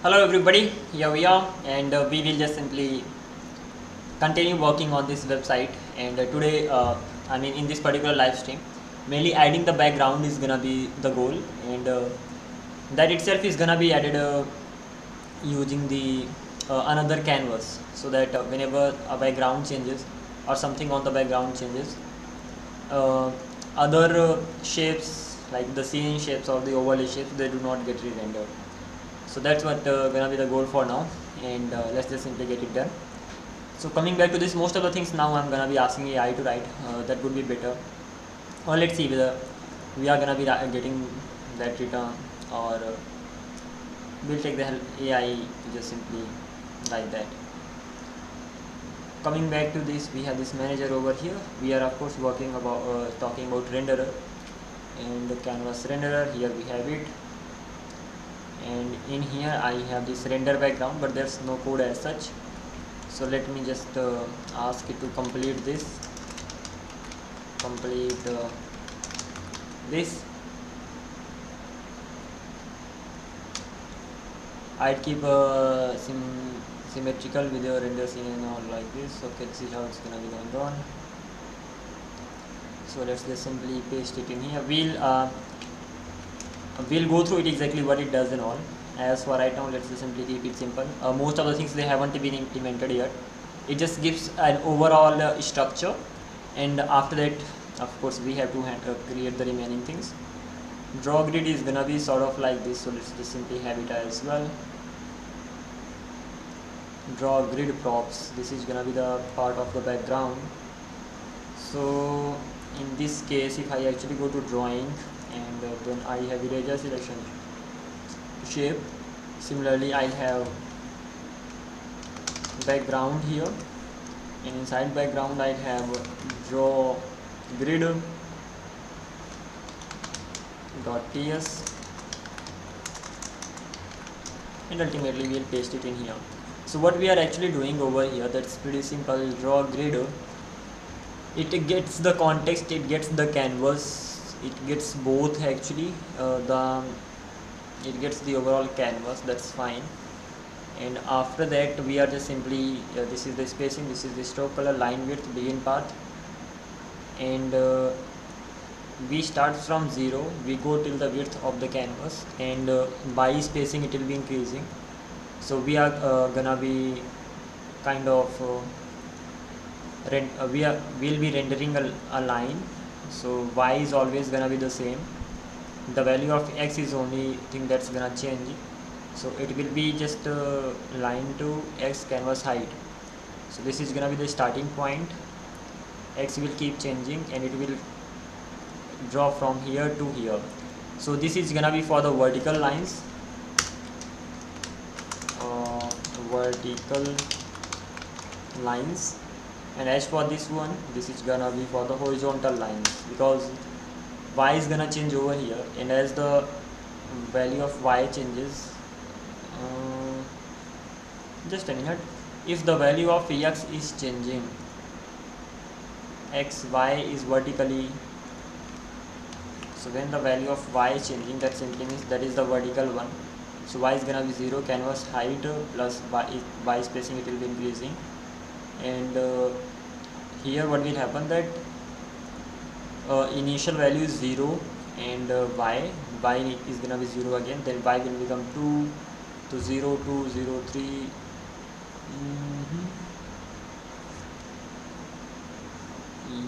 Hello everybody, here we are, and we will just simply continue working on this website. And today, in this particular live stream, mainly adding the background is gonna be the goal, and that itself is gonna be added using the another canvas, so that whenever a background changes or something on the background changes, uh, other shapes like the scene shapes or the overlay shapes, they do not get re-rendered. So that's what gonna be the goal for now, and let's just simply get it done. So coming back to this, most of the things now I'm gonna be asking AI to write. That would be better. Or let's see whether we are gonna be getting that return, or we'll take the AI to just simply write that. Coming back to this, we have this manager over here. We are of course working about talking about renderer, and the canvas renderer. Here we have it, and in here I have this render background, but there's no code as such. So let me just ask it to complete this. I'd keep a symmetrical video render scene and all like this. Okay, this is how it's gonna be going on. So let's just simply paste it in here. We'll go through it exactly what it does and all. As for right now, let's just simply keep it simple. Most of the things, they haven't been implemented yet. It just gives an overall structure, and after that, of course, we have to create the remaining things. Draw grid is gonna be sort of like this, so let's just simply have it as well. Draw grid props, this is gonna be the part of the background. So in this case, if I actually go to drawing, and then I have eraser selection shape, similarly I have background here, and inside background I have draw grid .ts, and ultimately we'll paste it in here. So what we are actually doing over here, that's pretty simple. Draw grid, it gets the context, it gets the canvas, it gets both actually. It gets the overall canvas, that's fine. And after that, we are just simply this is the spacing, this is the stroke color, line width, begin path, and we start from 0, we go till the width of the canvas, and by spacing it will be increasing. So we are gonna be kind of we'll be rendering a line. So y is always gonna be the same. The value of x is only thing that's gonna change. So it will be just line to x canvas height. So this is gonna be the starting point. X will keep changing, and it will draw from here to here. So this is gonna be for the vertical lines, and as for this one, this is gonna be for the horizontal lines, because y is gonna change over here, and as the value of y changes, just a minute, if the value of x is changing, x y is vertically, so when the value of y is changing, that simply means that is the vertical one. So y is gonna be 0, canvas height plus y spacing, it will be increasing. And here what will happen, that initial value is 0, and y is gonna be 0 again, then y will become 2 to 0 to 0 3.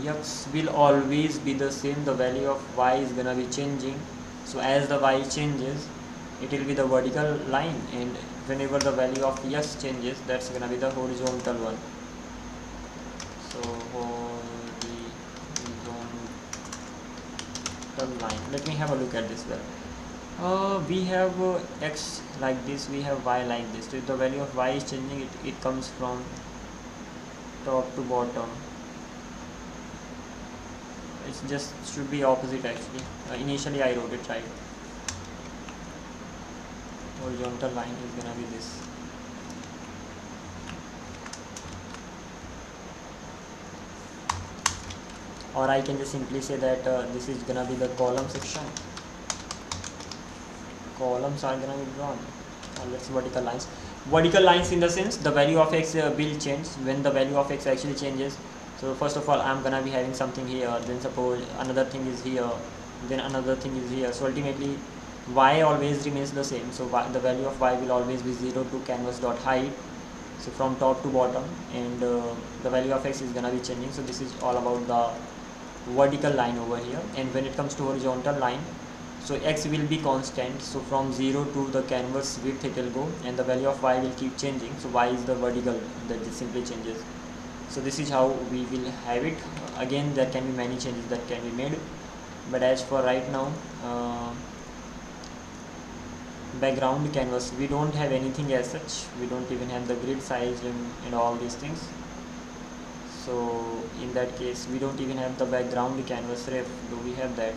X will always be the same, the value of y is gonna be changing. So as the y changes, it will be the vertical line, and whenever the value of x changes, that's gonna be the horizontal one. So horizontal line, let me have a look at this well. We have x like this, we have y like this. So if the value of y is changing, it comes from top to bottom. It just should be opposite actually. Initially I wrote it right. Horizontal line is gonna be this. Or I can just simply say that this is gonna be the column section. Columns are gonna be drawn. let's vertical lines. Vertical lines in the sense the value of x will change when the value of x actually changes. So first of all, I'm gonna be having something here, then suppose another thing is here, then another thing is here. So ultimately y always remains the same, so the value of y will always be 0 to canvas dot height, so from top to bottom, and the value of x is gonna be changing. So this is all about the vertical line over here. And when it comes to horizontal line, so x will be constant, so from 0 to the canvas width it will go, and the value of y will keep changing, so y is the vertical that just simply changes. So this is how we will have it. Again, there can be many changes that can be made, but as for right now, background canvas, we don't have anything as such. We don't even have the grid size and all these things. So in that case, we don't even have the background canvas ref. Do we have that?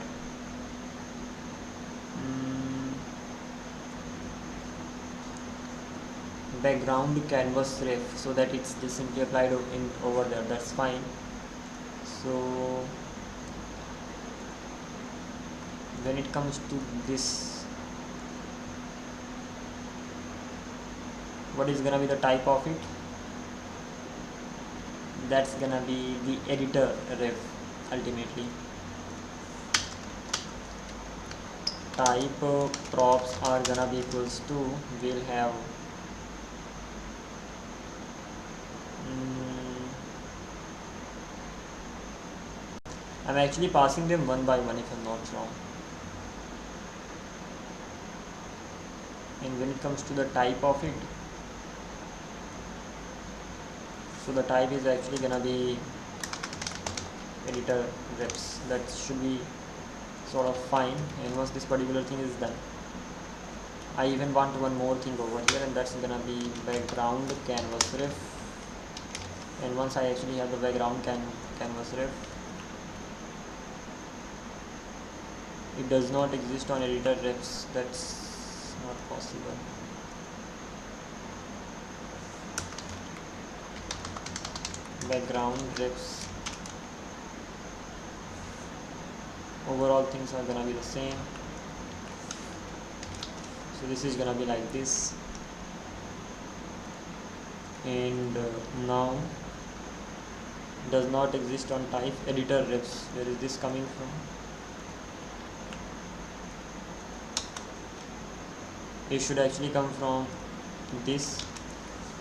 Background canvas ref, so that it's just simply applied in over there. That's fine. So when it comes to this, what is gonna be the type of it? That's gonna be the editor ref ultimately. Type props are gonna be equals to, we'll have I'm actually passing them one by one if I'm not wrong. And when it comes to the type of it, so the type is actually gonna be editor refs. That should be sort of fine. And once this particular thing is done, I even want one more thing over here, and that's gonna be background canvas ref. And once I actually have the background canvas ref, it does not exist on editor refs. That's not possible. Background refs, overall things are gonna be the same. So this is gonna be like this. And now does not exist on type editor refs. Where is this coming from? It should actually come from this,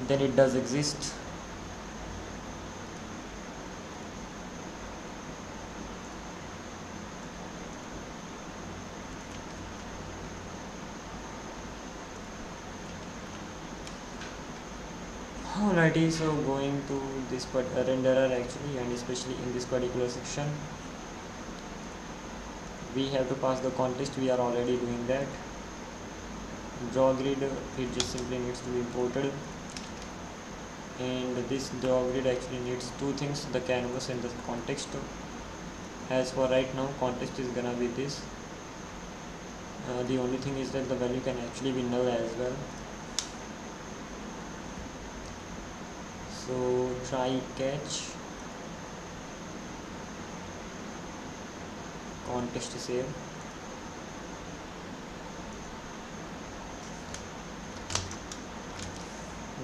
then it does exist. Alrighty, so going to this renderer actually, and especially in this particular section, we have to pass the context. We are already doing that. Draw grid, it just simply needs to be imported, and this draw grid actually needs two things, the canvas and the context. As for right now, context is gonna be this. The only thing is that the value can actually be null as well. So try catch context save.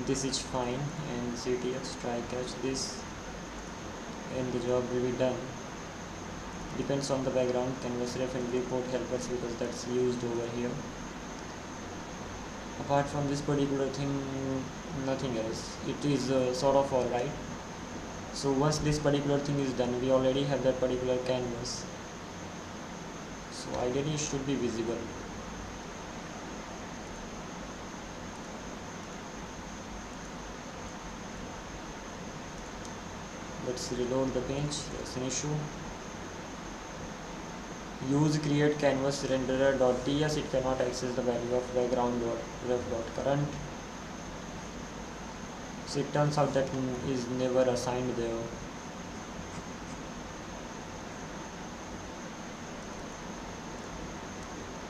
This is fine, and ctx try catch this, and the job will be done. Depends on the background canvas ref and report helpers, because that's used over here. Apart from this particular thing, nothing else. It is sort of alright. So once this particular thing is done, we already have that particular canvas, so ideally it should be visible. Let's reload the page. There's an issue. Use create canvas renderer.ts. It cannot access the value of background.ref.current. So it turns out that is never assigned there.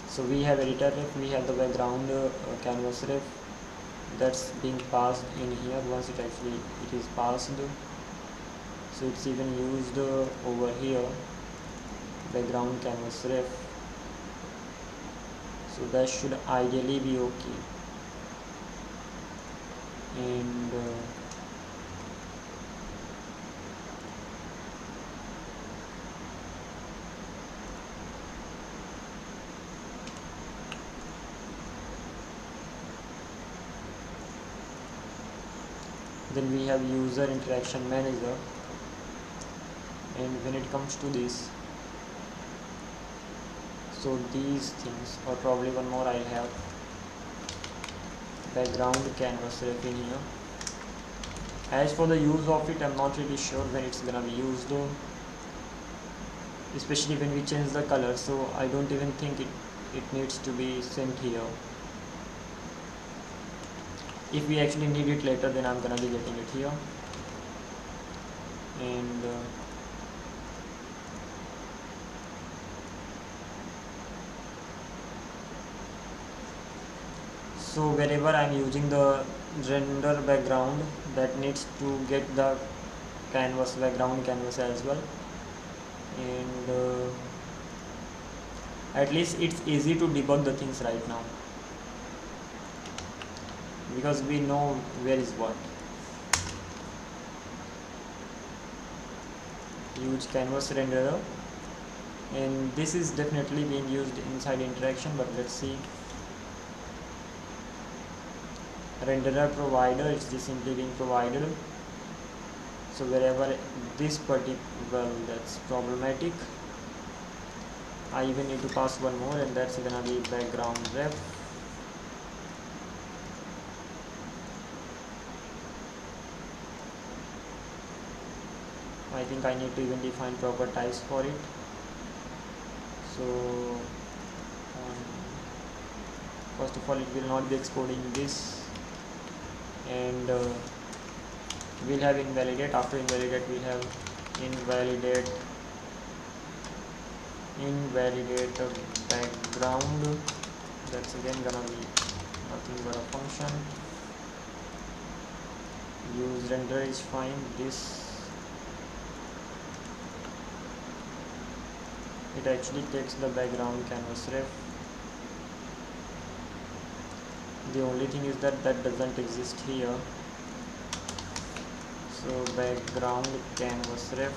So we have editor ref, we have the background canvas ref, that's being passed in here. Once it is passed, so it's even used over here, background canvas ref. So that should ideally be okay. and then we have user interaction manager, and when it comes to this, so these things, or probably one more I'll have background canvas ref in here. As for the use of it, I'm not really sure when it's gonna be used, especially when we change the color, so I don't even think it needs to be sent here. If we actually need it later, then I'm gonna be getting it here. And so wherever I'm using the render background, that needs to get the background canvas as well. And at least it's easy to debug the things right now, because we know where is what. Use canvas renderer, and this is definitely being used inside interaction, but let's see. Renderer provider, it's just simply being provided. So wherever this particular, well, that's problematic. I even need to pass one more, and that's gonna be background ref. I think I need to even define proper types for it. So first of all, it will not be exporting this, and we'll have invalidate. After invalidate, we'll have invalidate background. That's again gonna be nothing but a function. Use render is fine. This, it actually takes the background canvas ref. The only thing is that doesn't exist here. So background canvas ref,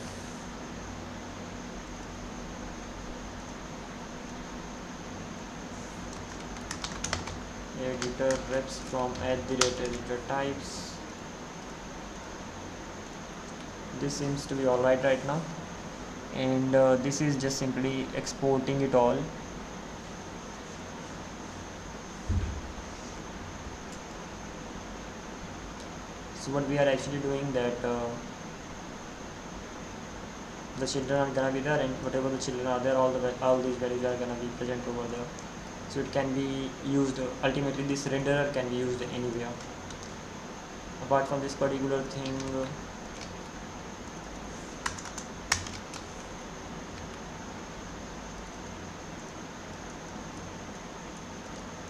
editor refs from @editor types. This seems to be alright right now, and this is just simply exporting it all. So what we are actually doing, that the children are gonna be there, and whatever the children are there, all these values are gonna be present over there. So it can be used, ultimately this renderer can be used anywhere. Apart from this particular thing,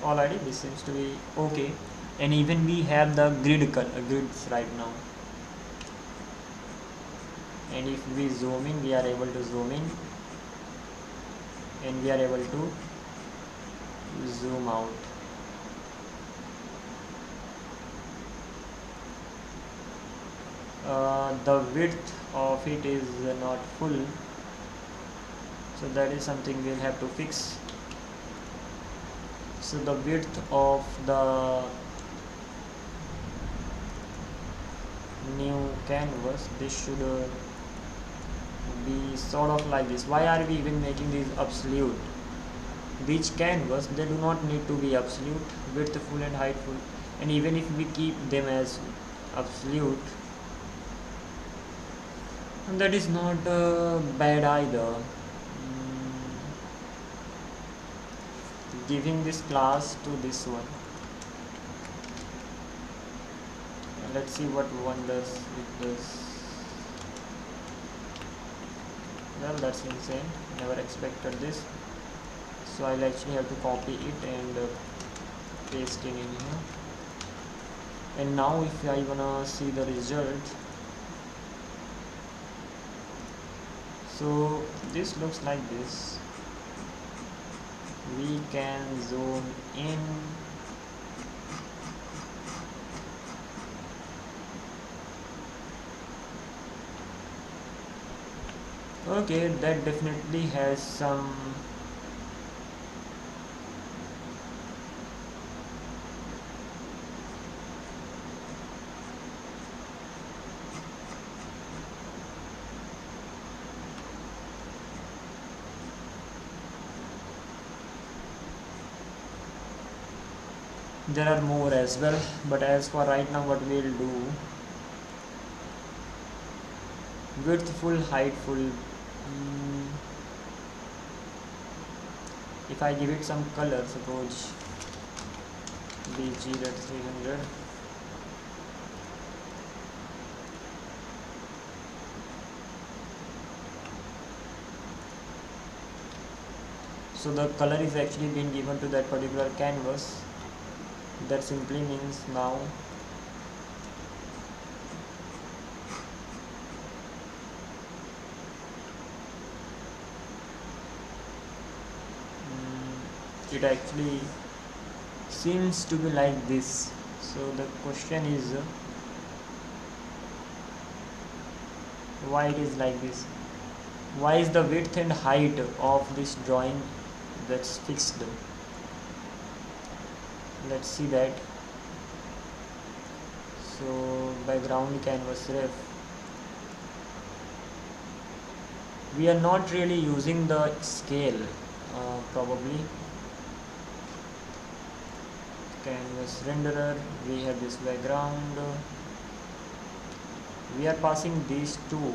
alrighty, this seems to be okay. And even we have the grids right now, and if we zoom in, we are able to zoom in, and we are able to zoom out. The width of it is not full, so that is something we'll have to fix. So the width of the new canvas, this should be sort of like this. Why are we even making these absolute? Which canvas, they do not need to be absolute, width full and height full. And even if we keep them as absolute, that is not bad either. Giving this class to this one, and let's see what one does with this. Well, that's insane, never expected this. So I'll actually have to copy it and paste it in here. And now if I wanna see the result, so this looks like this. We can zoom in Okay, that definitely has some. There are more as well, but as for right now, what we'll do, width full, height full. If I give it some color, suppose BG, that's 300. So the color is actually being given to that particular canvas. That simply means now it actually seems to be like this. So the question is why it is like this? Why is the width and height of this drawing that's fixed? Let's see that. So background canvas ref, we are not really using the scale, probably. Canvas renderer, we have this background, we are passing these two,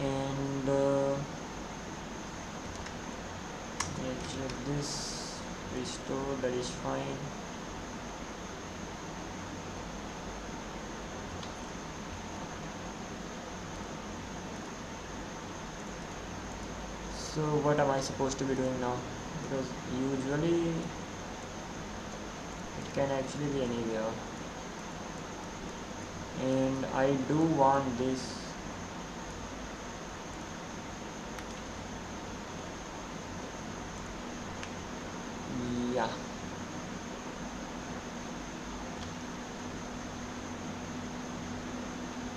and let's check this, restore, that is fine. So what am I supposed to be doing now? Because usually it can actually be anywhere, and I do want this. Yeah,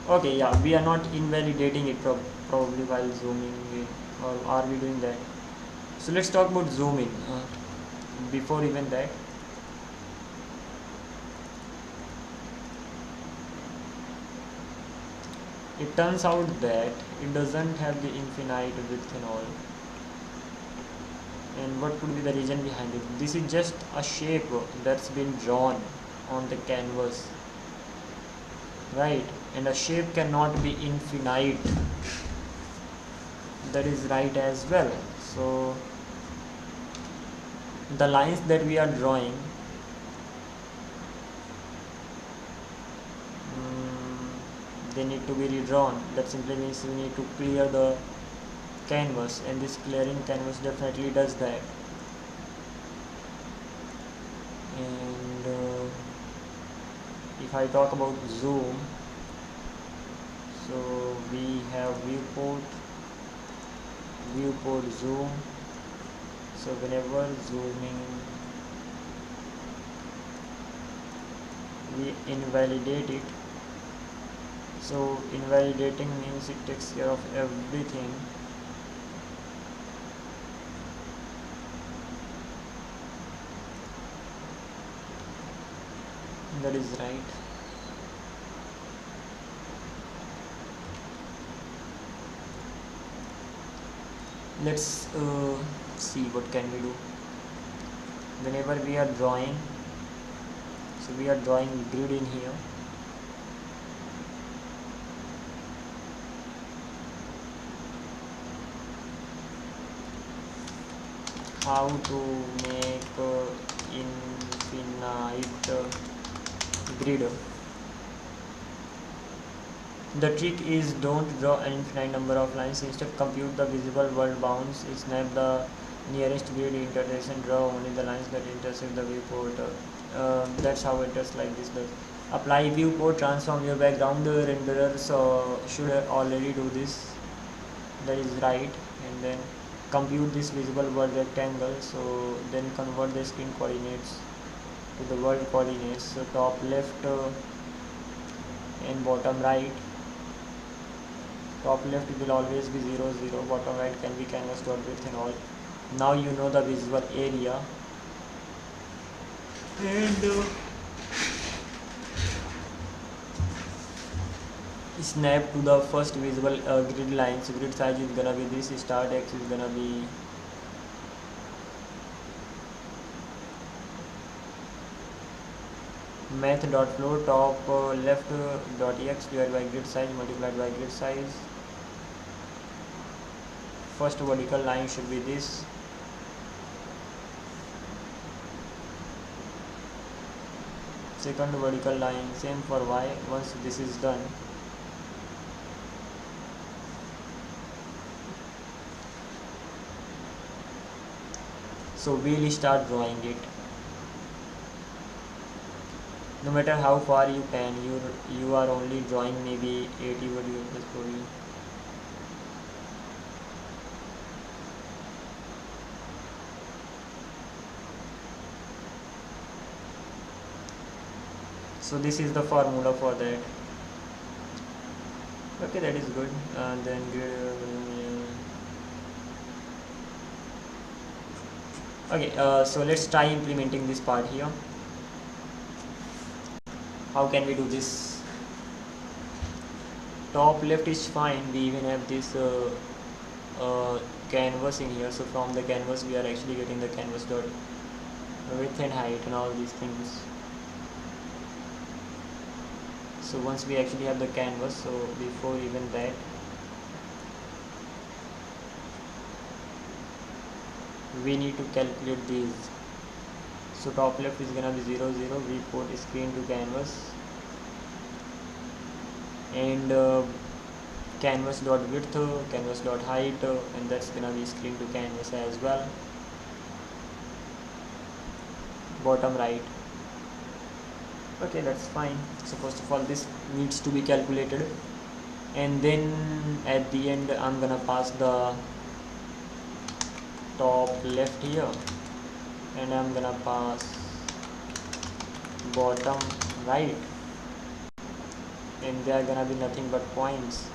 okay, yeah, we are not invalidating it probably while zooming in, or are we doing that? So let's talk about zooming. Before even that, it turns out that it doesn't have the infinite width and all. And what could be the reason behind it? This is just a shape that's been drawn on the canvas, right? And a shape cannot be infinite. That is right as well. So the lines that we are drawing, they need to be redrawn. That simply means we need to clear the canvas, and this clearing canvas definitely does that. And if I talk about zoom, so we have viewport zoom. So whenever zooming, we invalidate it. So invalidating means it takes care of everything. That is right. Let's see what can we do. Whenever we are drawing, so we are drawing grid in here. How to make infinite grid? The trick is don't draw an infinite number of lines. Instead, compute the visible world bounds. Snap the nearest grid intersection. Draw only the lines that intersect the viewport. That's how it does like this. Apply viewport. Transform your background renderer. So should already do this. That is right. And then compute this visible world rectangle. So then convert the screen coordinates to the world coordinates. So top left and bottom right. top left will always be 0 0, bottom right can be canvas dot width and all. Now you know the visual area, and snap to the first visible grid line. So grid size is gonna be this, start x is gonna be math.flow top left dot x divided by grid size multiplied by grid size. First vertical line should be this, second vertical line same for y. Once this is done, so we'll start drawing it. No matter how far you can, you are only drawing maybe 80 video plus 40. So this is the formula for that. Okay, that is good. And then okay, so let's try implementing this part here. How can we do this? Top left is fine. We even have this canvas in here. So from the canvas we are actually getting the canvas dot width and height and all these things. So once we actually have the canvas, so before even that, we need to calculate these. So top left is gonna be 0 0. We put screen to canvas, and canvas dot width, canvas dot height, and that's gonna be screen to canvas as well. Bottom right. Okay, that's fine. So first of all, this needs to be calculated, and then at the end I'm gonna pass the top left here, and I'm gonna pass bottom right, and they are gonna be nothing but points.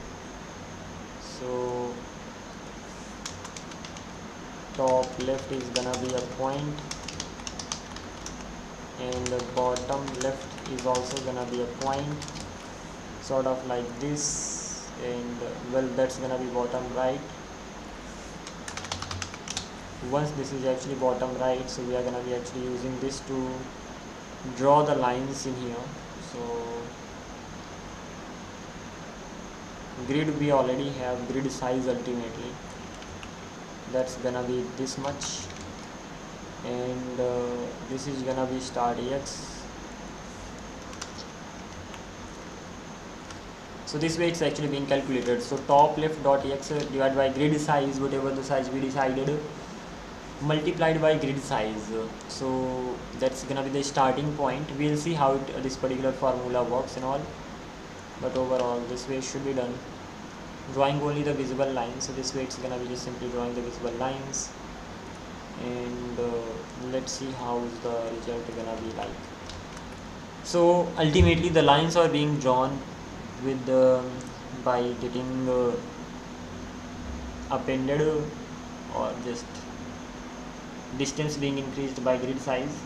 So top left is gonna be a point, and the bottom left is also gonna be a point, sort of like this, and well, that's gonna be bottom right. Once this is actually bottom right, so we are gonna be actually using this to draw the lines in here. So grid, we already have grid size ultimately, that's gonna be this much, and this is gonna be start x. So this way it's actually being calculated. So top left dot x divided by grid size, whatever the size we decided, multiplied by grid size. So that's gonna be the starting point. We'll see how this particular formula works and all, but overall this way it should be done. Drawing only the visible lines, so this way it's gonna be just simply drawing the visible lines, and let's see how is the result gonna be like. So ultimately the lines are being drawn with by getting appended, or just distance being increased by grid size,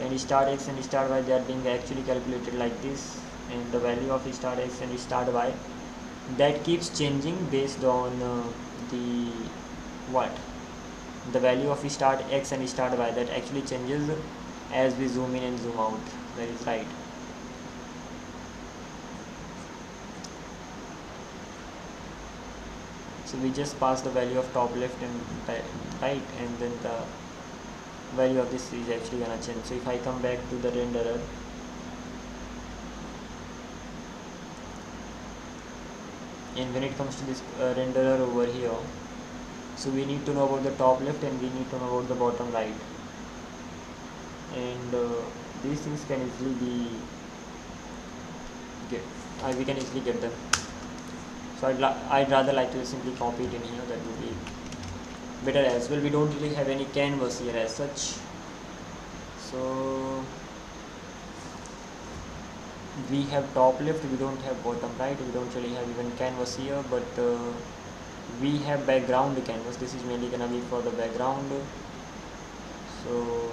and start x and start y, they are being actually calculated like this, and the value of start x and start y, that keeps changing based on the value of start x and start y, that actually changes as we zoom in and zoom out. That is right. So we just pass the value of top left and right, and then the value of this is actually gonna change. So if I come back to the renderer, and when it comes to this renderer over here, so we need to know about the top left and we need to know about the bottom right, and these things can easily be we can easily get them. So I'd rather like to simply copy it in here. That would be better as well. We don't really have any canvas here as such, so we have top left, we don't have bottom right, we don't really have even canvas here, but we have background canvas. This is mainly gonna be for the background. So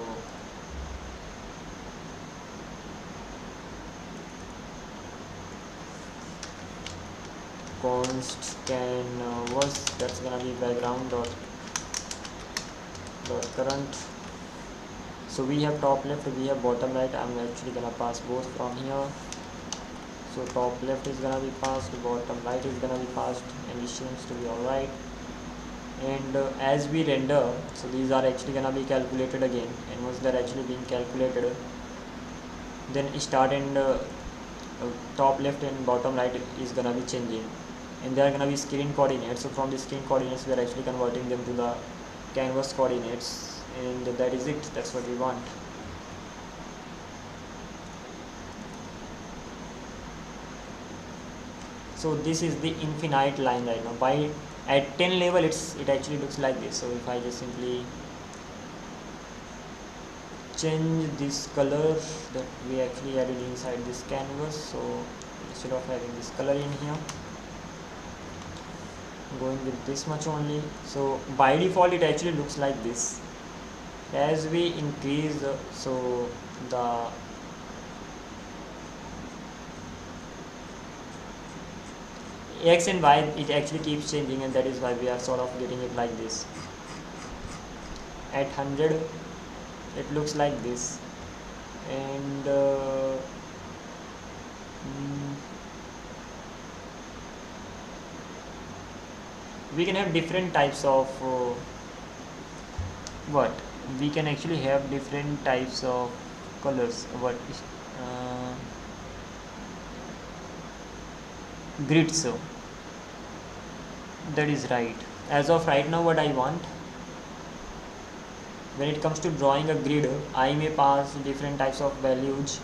const canvas, that's gonna be background dot current. So we have top left, we have bottom right. I'm actually gonna pass both from here. So top left is gonna be passed, bottom right is gonna be passed, and it seems to be alright. And as we render, so these are actually gonna be calculated again, and once they're actually being calculated, then start and top left and bottom right is gonna be changing, and they are gonna be screen coordinates. So from the screen coordinates, we are actually converting them to the canvas coordinates, and that is it. That's what we want. So this is the infinite line right now. By at 10 level, it actually looks like this. So if I just simply change this color that we actually added inside this canvas, so instead of having this color in here, going with this much only. So by default it actually looks like this. As we increase so the x and y, it actually keeps changing, and that is why we are sort of getting it like this. At 100 it looks like this, and we can have different types of what we can actually have different types of colors. What grids, so that is right. As of right now, what I want, when it comes to drawing a grid, I may pass different types of values,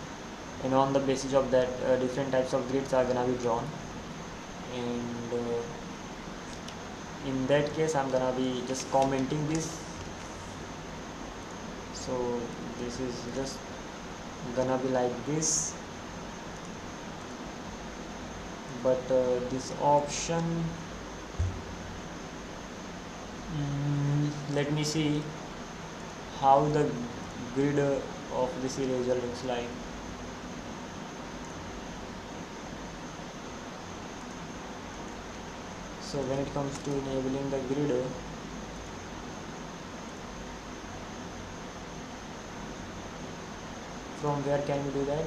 and on the basis of that different types of grids are gonna be drawn, and in that case I'm gonna be just commenting this. So this is just gonna be like this, but this option, let me see how the grid of this eraser looks like. So when it comes to enabling the grid, from where can we do that?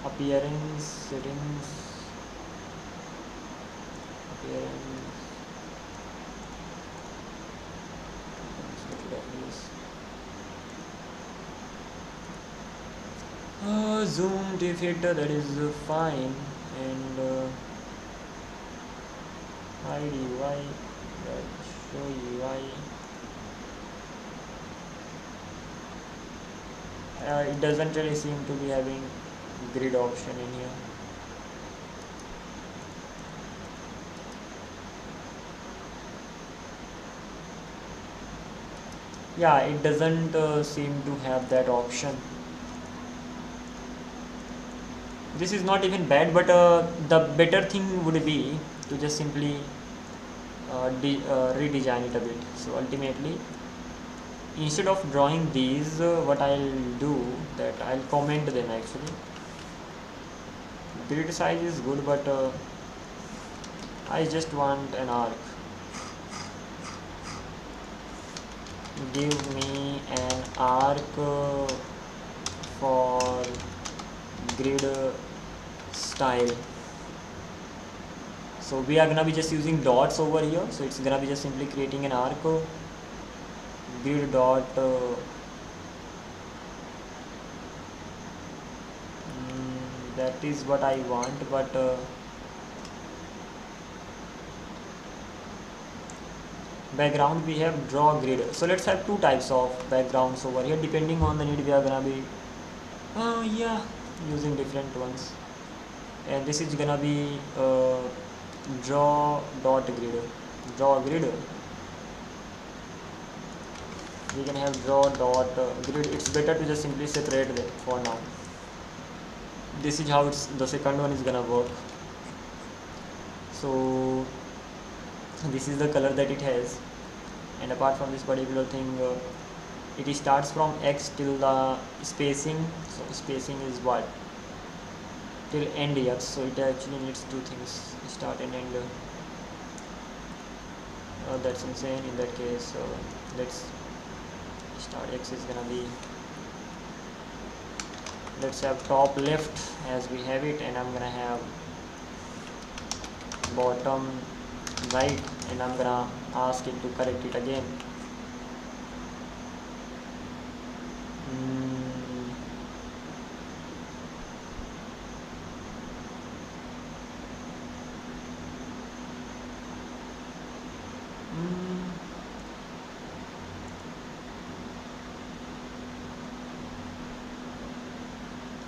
Appearance, settings, appearance, zoom defector, that is fine, and hide UI, that show UI. It doesn't really seem to be having grid option in here. Yeah, it doesn't seem to have that option. This is not even bad, but the better thing would be to just simply redesign it a bit. So ultimately, instead of drawing these, what I'll do, that I'll comment them actually. Grid size is good, but I just want an arc. Give me an arc for grid style. So we are gonna be just using dots over here, so it's gonna be just simply creating an arc, grid dot that is what I want, but background we have draw grid. So let's have two types of backgrounds over here. Depending on the need, we are gonna be using different ones, and this is gonna be draw dot grid. Draw grid we can have draw dot grid. It's better to just simply separate them for now. This is how the second one is gonna work. So this is the color that it has, and apart from this particular thing, it starts from X till the spacing. So spacing is what, till end X. So it actually needs two things, start and end. That's insane. In that case, let's start X is gonna be, let's have top left as we have it, and I'm gonna have bottom right, and I'm gonna ask it to correct it again.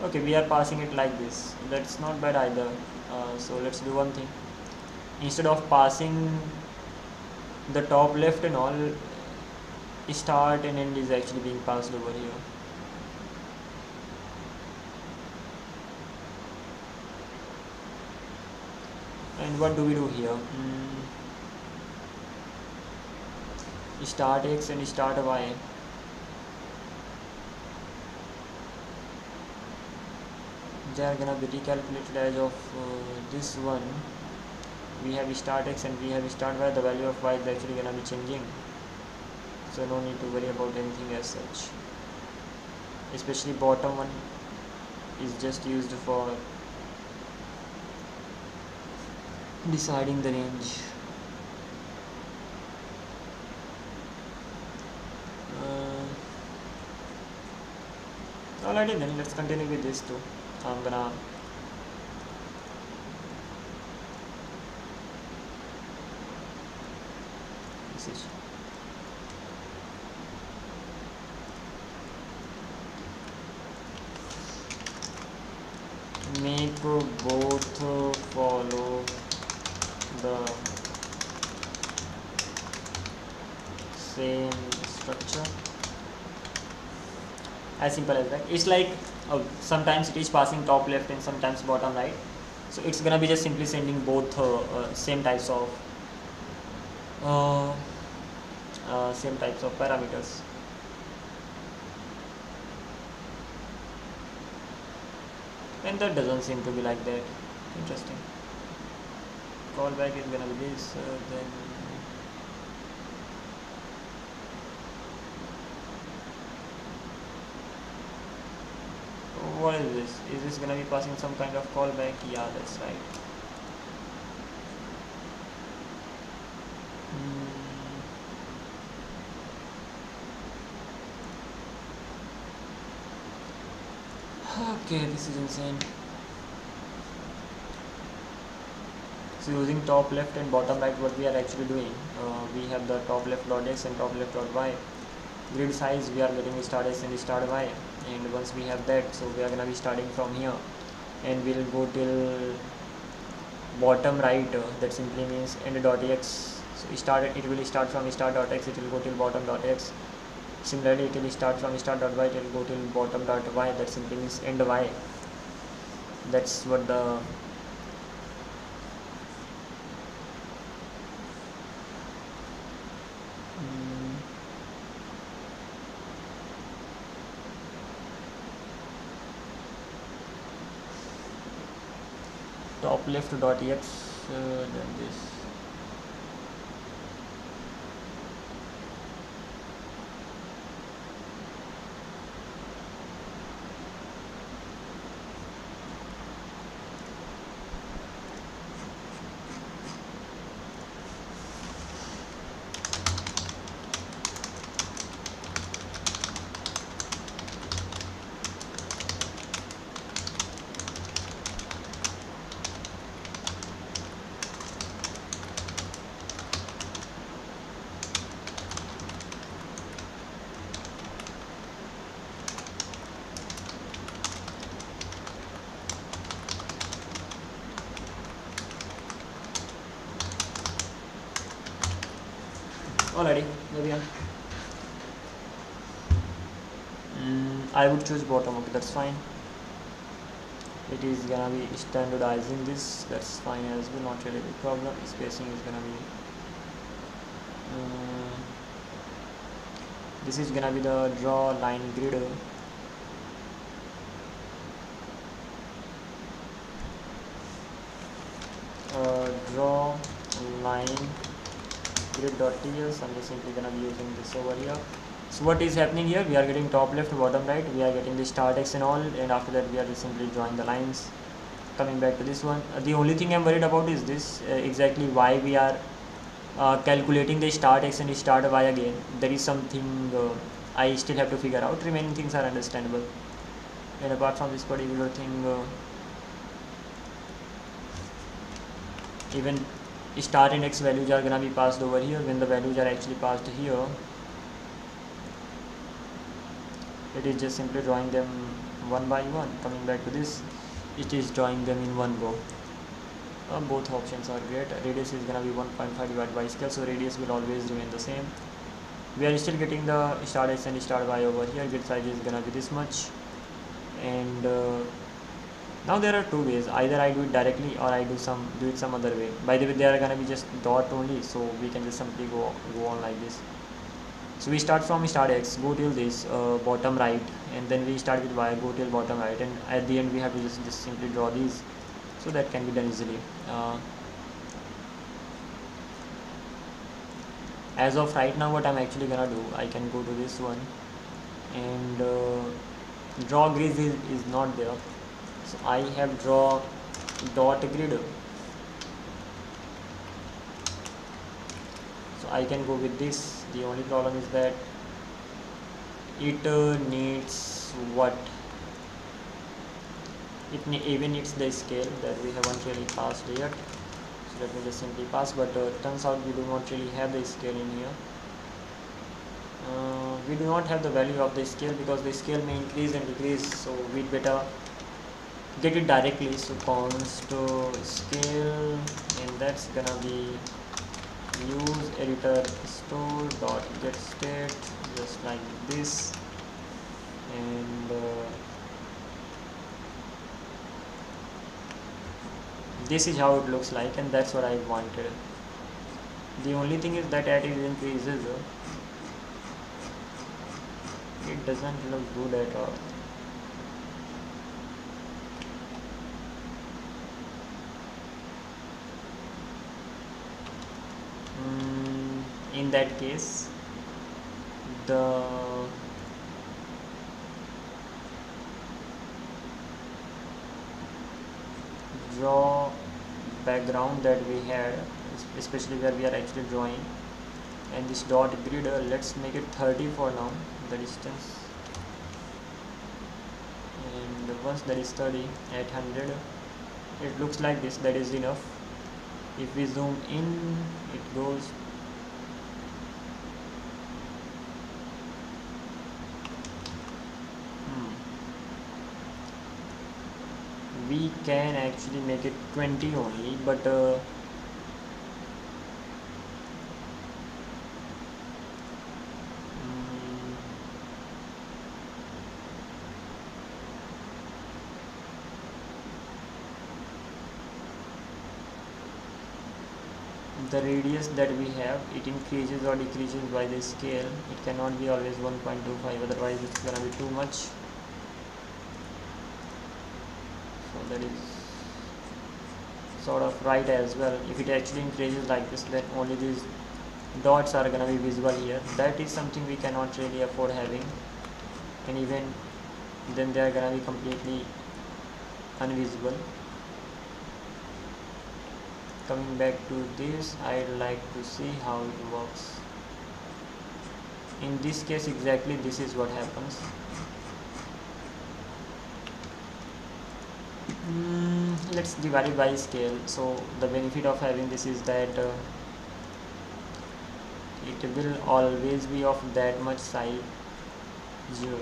Okay, we are passing it like this. That's not bad either. So let's do one thing. Instead of passing the top left and all, start and end is actually being passed over here. And what do we do here? Start X and start Y. They are gonna be recalculated as of this one. We have start X and we have start Y. The value of Y is actually gonna be changing, so no need to worry about anything as such. Especially bottom one is just used for deciding the range. Alrighty then, let's continue with this too. I'm gonna make both follow the same structure. As simple as that. It's like sometimes it is passing top left and sometimes bottom right, so it's gonna be just simply sending both same types of parameters. And that doesn't seem to be like that. Interesting. Callback is gonna be this, then what is this? Is this gonna be passing some kind of callback? Yeah, that's right. Okay, this is insane. So using top left and bottom right, what we are actually doing, we have the top left dot X and top left dot Y. Grid size, we are getting start X and start Y, and once we have that, so we are gonna be starting from here and we'll go till bottom right. That simply means end dot X. So it will start from start dot X, it will go till bottom dot X. Similarly, it will start from start dot Y, it will go till bottom dot Y. That simply means end Y. That's what the top left dot X, then this. Alrighty, there we are. I would choose bottom. Okay, that's fine. It is gonna be standardizing this. That's fine as well. Not really a big problem. Spacing is gonna be. This is gonna be the draw line grid. Draw line grid.ts. I'm just simply gonna be using this over here. So what is happening here? We are getting top left, bottom right. We are getting the start X and all, and after that we are just simply drawing the lines. Coming back to this one, the only thing I'm worried about is this, exactly why we are calculating the start X and start Y again. There is something I still have to figure out. Remaining things are understandable. And apart from this particular thing, even start and X values are gonna be passed over here. When the values are actually passed here, it is just simply drawing them one by one. Coming back to this, it is drawing them in one go. Both options are great. Radius is gonna be 1.5 divided by scale, so radius will always remain the same. We are still getting the start X and start Y over here. Grid size is gonna be this much, and now there are two ways. Either I do it directly or I do it some other way. By the way, they are gonna be just dot only, so we can just simply go on like this. So we start from start X, go till this bottom right, and then we start with Y, go till bottom right, and at the end we have to just simply draw these. So that can be done easily. As of right now, what I'm actually gonna do, I can go to this one, and draw grid is not there, so I have draw dot grid. So I can go with this. The only problem is that it needs what? It even needs the scale that we haven't really passed yet. So let me just simply pass, but turns out we do not really have the scale in here. We do not have the value of the scale because the scale may increase and decrease, so we'd better get it directly. So const scale, and that's gonna be use editor store dot get state, just like this, and this is how it looks like, and that's what I wanted. The only thing is that as it increases, it doesn't look good at all. In that case, the draw background that we had, especially where we are actually drawing, and this dot grid, let's make it 30 for now, the distance, and once that is 30 at 100, it looks like this. That is enough. If we zoom in, it goes we can actually make it 20 only, but the radius that we have, it increases or decreases by the scale. It cannot be always 1.25, otherwise it's gonna be too much. So that is sort of right as well. If it actually increases like this, then only these dots are gonna be visible here. That is something we cannot really afford having, and even then they are gonna be completely invisible. Coming back to this, I'd like to see how it works. In this case, exactly this is what happens. Let's divide it by scale. So the benefit of having this is that it will always be of that much size, 0,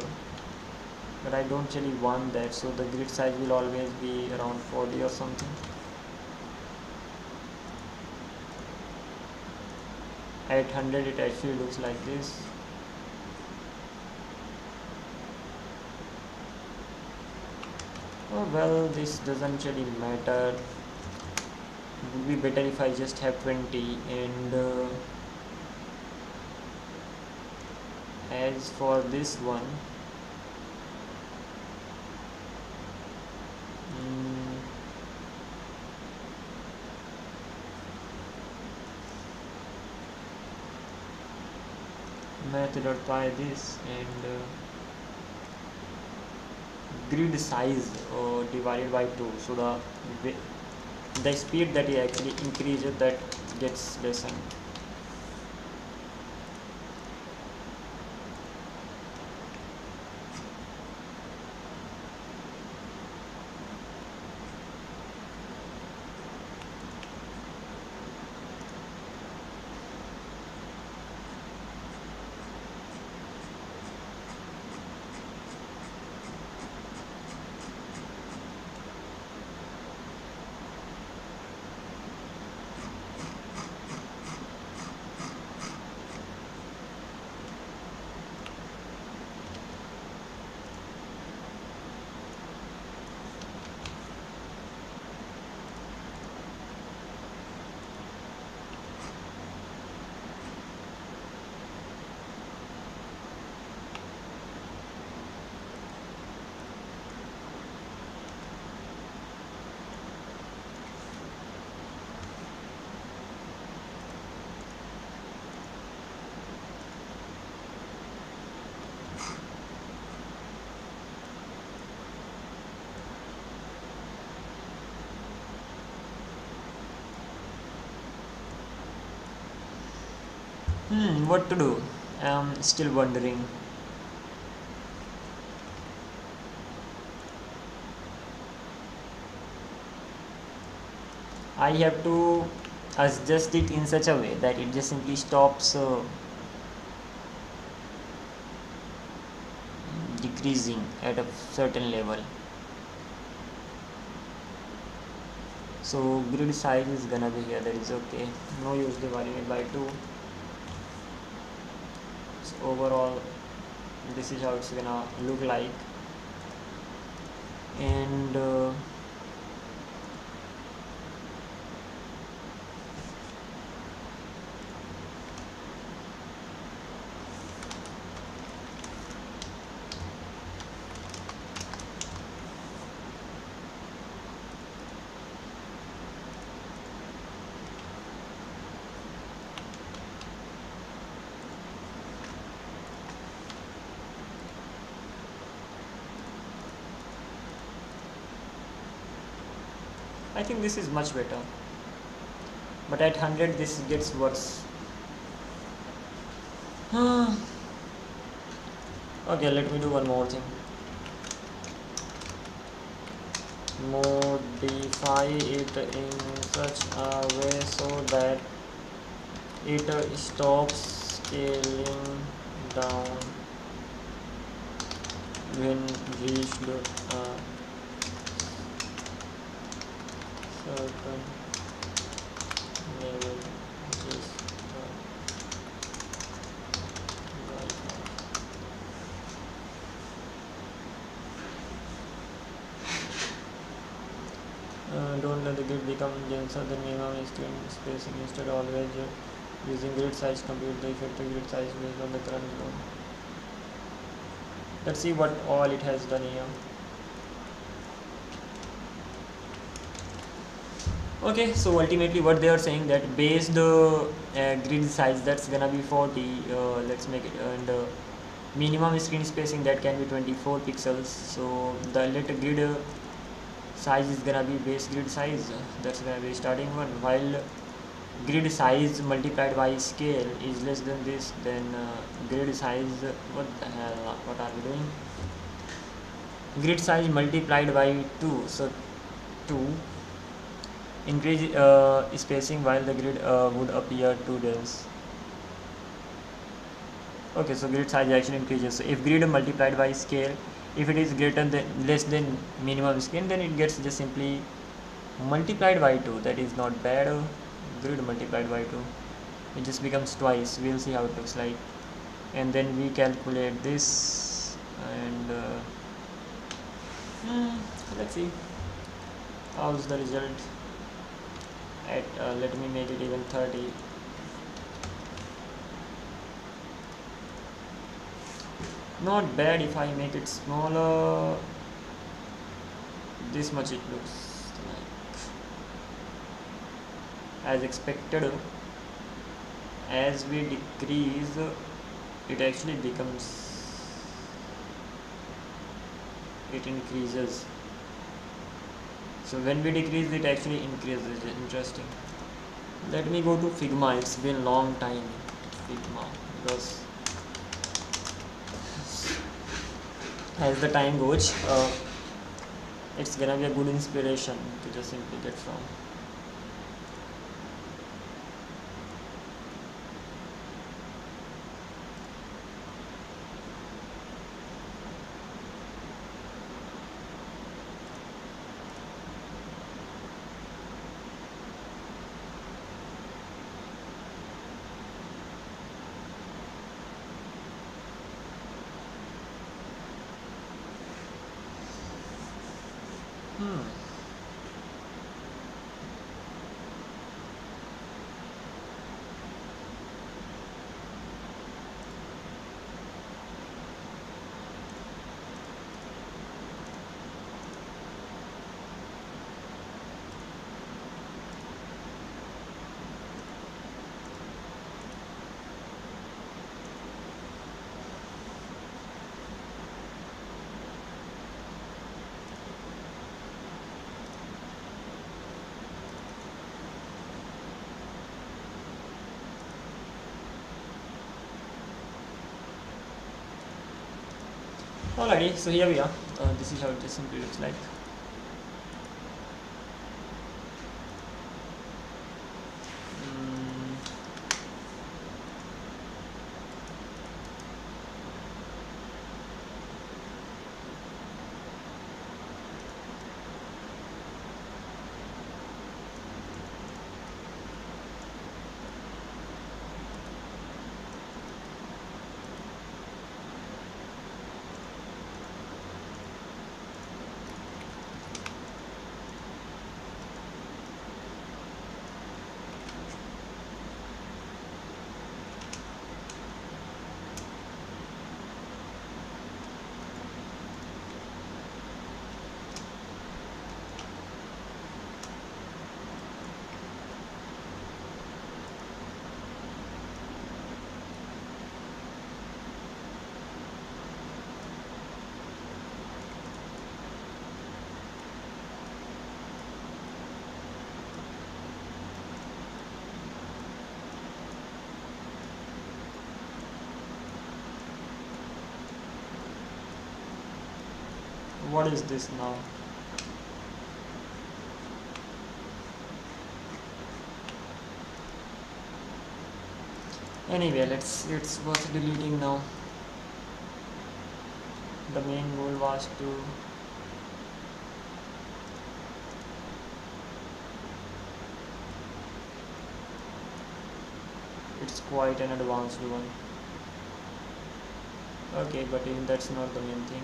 but I don't really want that, so the grid size will always be around 40 or something. At 100 it actually looks like this. Oh well, this doesn't really matter. It would be better if I just have 20. And as for this one, mm, math.py this, and grid size divided by 2, so the speed that it actually increases, that gets lessened. What to do? I'm still wondering. I have to adjust it in such a way that it just simply stops decreasing at a certain level. So grid size is gonna be here, that is okay. No use dividing it by 2. So overall this is how it's gonna look like. And I think this is much better, but at 100 this gets worse. Okay, let me do one more thing. Modify it in such a way so that it stops scaling down when reached a certain level. Just don't let the grid become denser than minimum screen spacing. Instead, always using grid size, compute the effective grid size based on the current load. Let's see what all it has done here. Okay, so ultimately what they are saying that based grid size, that's gonna be 40. Let's make it, and minimum screen spacing, that can be 24 pixels. So the let grid size is gonna be base grid size, that's gonna be starting one, while grid size multiplied by scale is less than this, then grid size, what the hell, what are we doing? Grid size multiplied by 2, so 2 increase spacing while the grid would appear too dense. Okay, so grid size actually increases. So if grid multiplied by scale, if it is greater than less than minimum scale, then it gets just simply multiplied by 2. That is not bad. Grid multiplied by 2, it just becomes twice. We'll see how it looks like, and then we calculate this, and Let's see how's the result at let me make it even 30. Not bad. If I make it smaller, this much it looks like. As expected, as we decrease, it actually becomes, it increases. So when we decrease, it actually increases. Interesting. Let me go to Figma. It's been long time Figma, because as the time goes, it's gonna be a good inspiration to just simply get from. Alrighty, so here we are. This is how it just simply looks like. What is this now? Anyway, it's worth deleting now. The main goal was to it's quite an advanced one. Okay, but even that's not the main thing.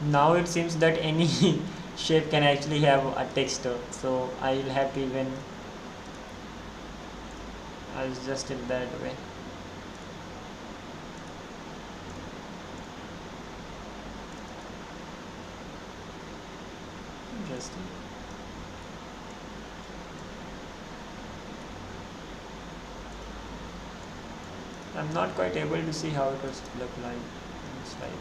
Now it seems that any shape can actually have a texture, so I'll have to even I'll adjust it that way. Interesting. I'm not quite able to see how it was look like. It's like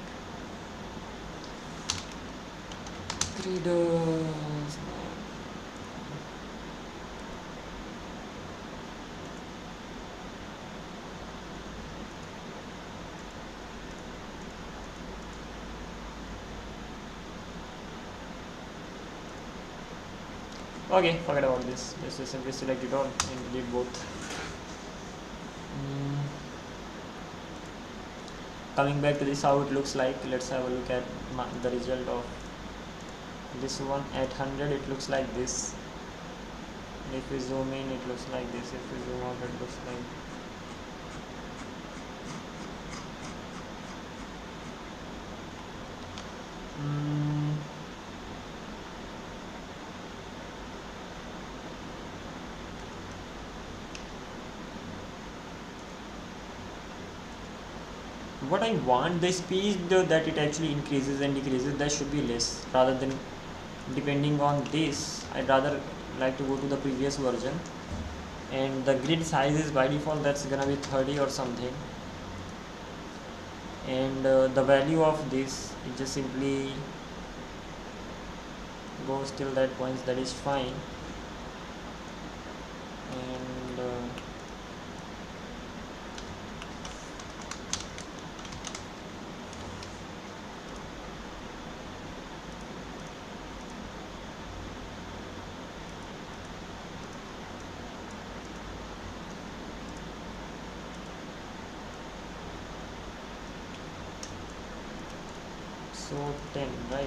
readers. Okay, forget about this. Just simply select it all and delete both. Coming back to this, how it looks like. Let's have a look at the result of this one. At 100 it looks like this. If we zoom in it looks like this. If we zoom out it looks like what I want, the speed that it actually increases and decreases, that should be less rather than depending on this. I'd rather like to go to the previous version, and the grid size is by default that's gonna be 30 or something, and the value of this, it just simply goes till that point, that is fine. And so 10, right?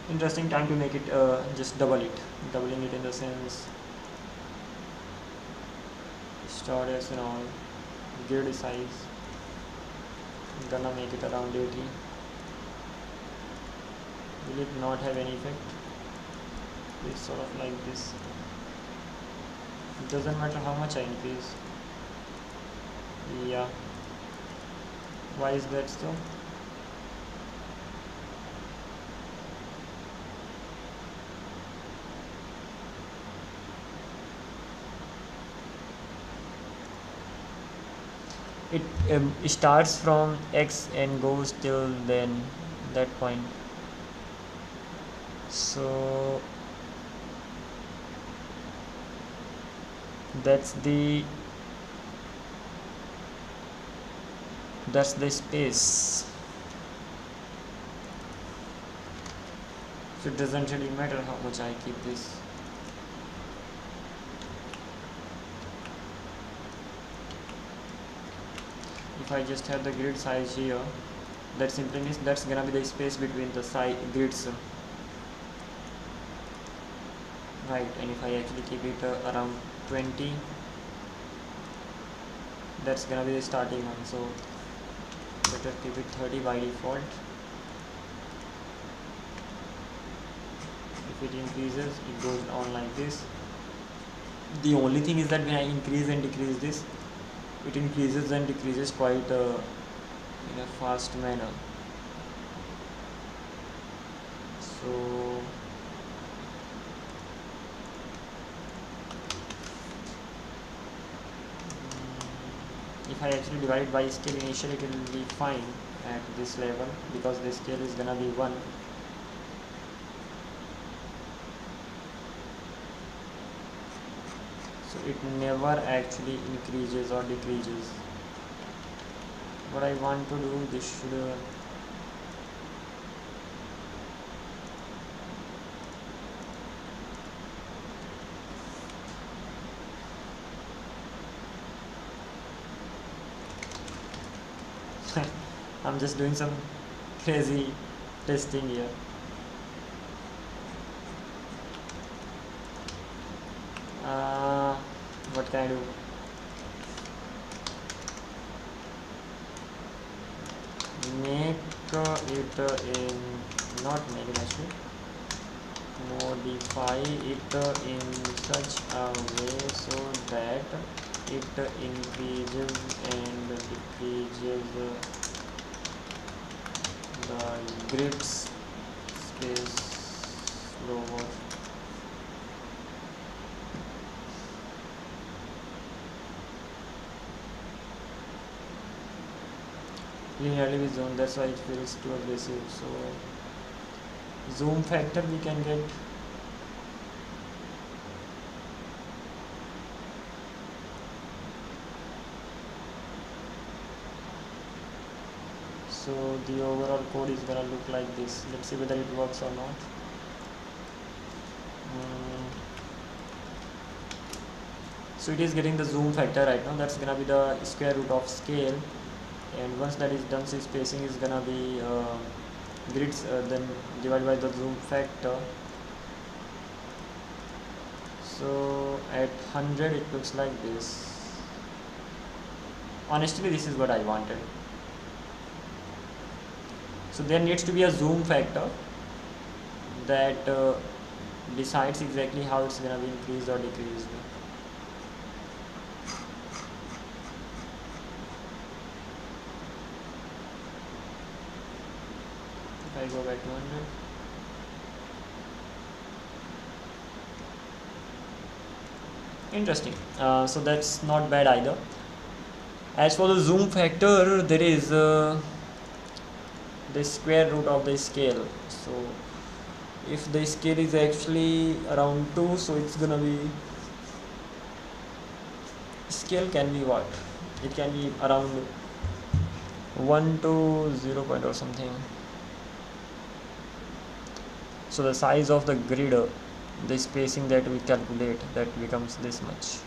Interesting time to make it just doubling it in the sense start as and all. Grid size gonna make it around 80. Will it not have any effect? It's sort of like this. It doesn't matter how much I increase. Yeah, why is that so? It starts from X and goes till then that point. So that's the space. So it doesn't really matter how much I keep this. If I just have the grid size here, that simply means that's gonna be the space between the grids, right? And if I actually keep it around 20, that's gonna be the starting one. So better keep it 30 by default. If it increases, it goes on like this. The only thing is that when I increase and decrease this, it increases and decreases quite in a fast manner. So if I actually divide by scale initially, it will be fine at this level because the scale is gonna be 1. So it never actually increases or decreases. What I want to do, this should I'm just doing some crazy testing here. kind of make it in not make actually modify it in such a way so that it increases and decreases the grid space lower. Linearly with zone, that's why it feels too aggressive. So zoom factor we can get so the overall code is gonna look like this. Let's see whether it works or not. So it is getting the zoom factor right now. That's gonna be the square root of scale, and once that is done, so spacing is gonna be grids then divided by the zoom factor. So at 100 it looks like this. Honestly, this is what I wanted. So there needs to be a zoom factor that decides exactly how it's gonna be increased or decreased. If I go back to 100, interesting. So that's not bad either. As for the zoom factor, there is the square root of the scale. So if the scale is actually around 2, so it's gonna be, scale can be what? It can be around 1 to 0 point or something. So the size of the grid, the spacing that we calculate, that becomes this much.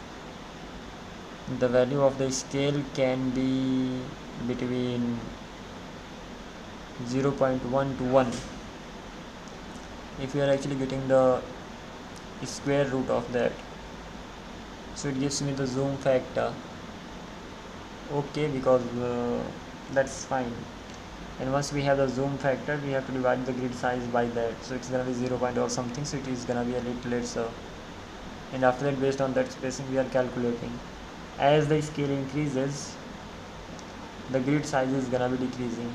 The value of the scale can be between 0.1 to 1 if you are actually getting the square root of that. So it gives me the zoom factor. Okay, because that's fine. And once we have the zoom factor, we have to divide the grid size by that. So it's gonna be 0 point or something. So it is gonna be a little lesser. And after that, based on that spacing, we are calculating. As the scale increases, the grid size is gonna be decreasing.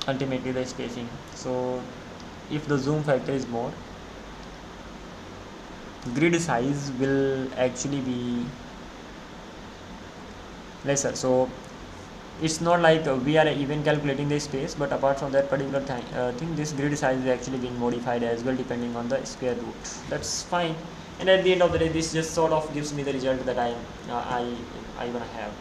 Ultimately the spacing. So if the zoom factor is more, grid size will actually be lesser. So it's not like we are even calculating the space, but apart from that particular thing, this grid size is actually being modified as well depending on the square root. That's fine. And at the end of the day, this just sort of gives me the result that I gonna have.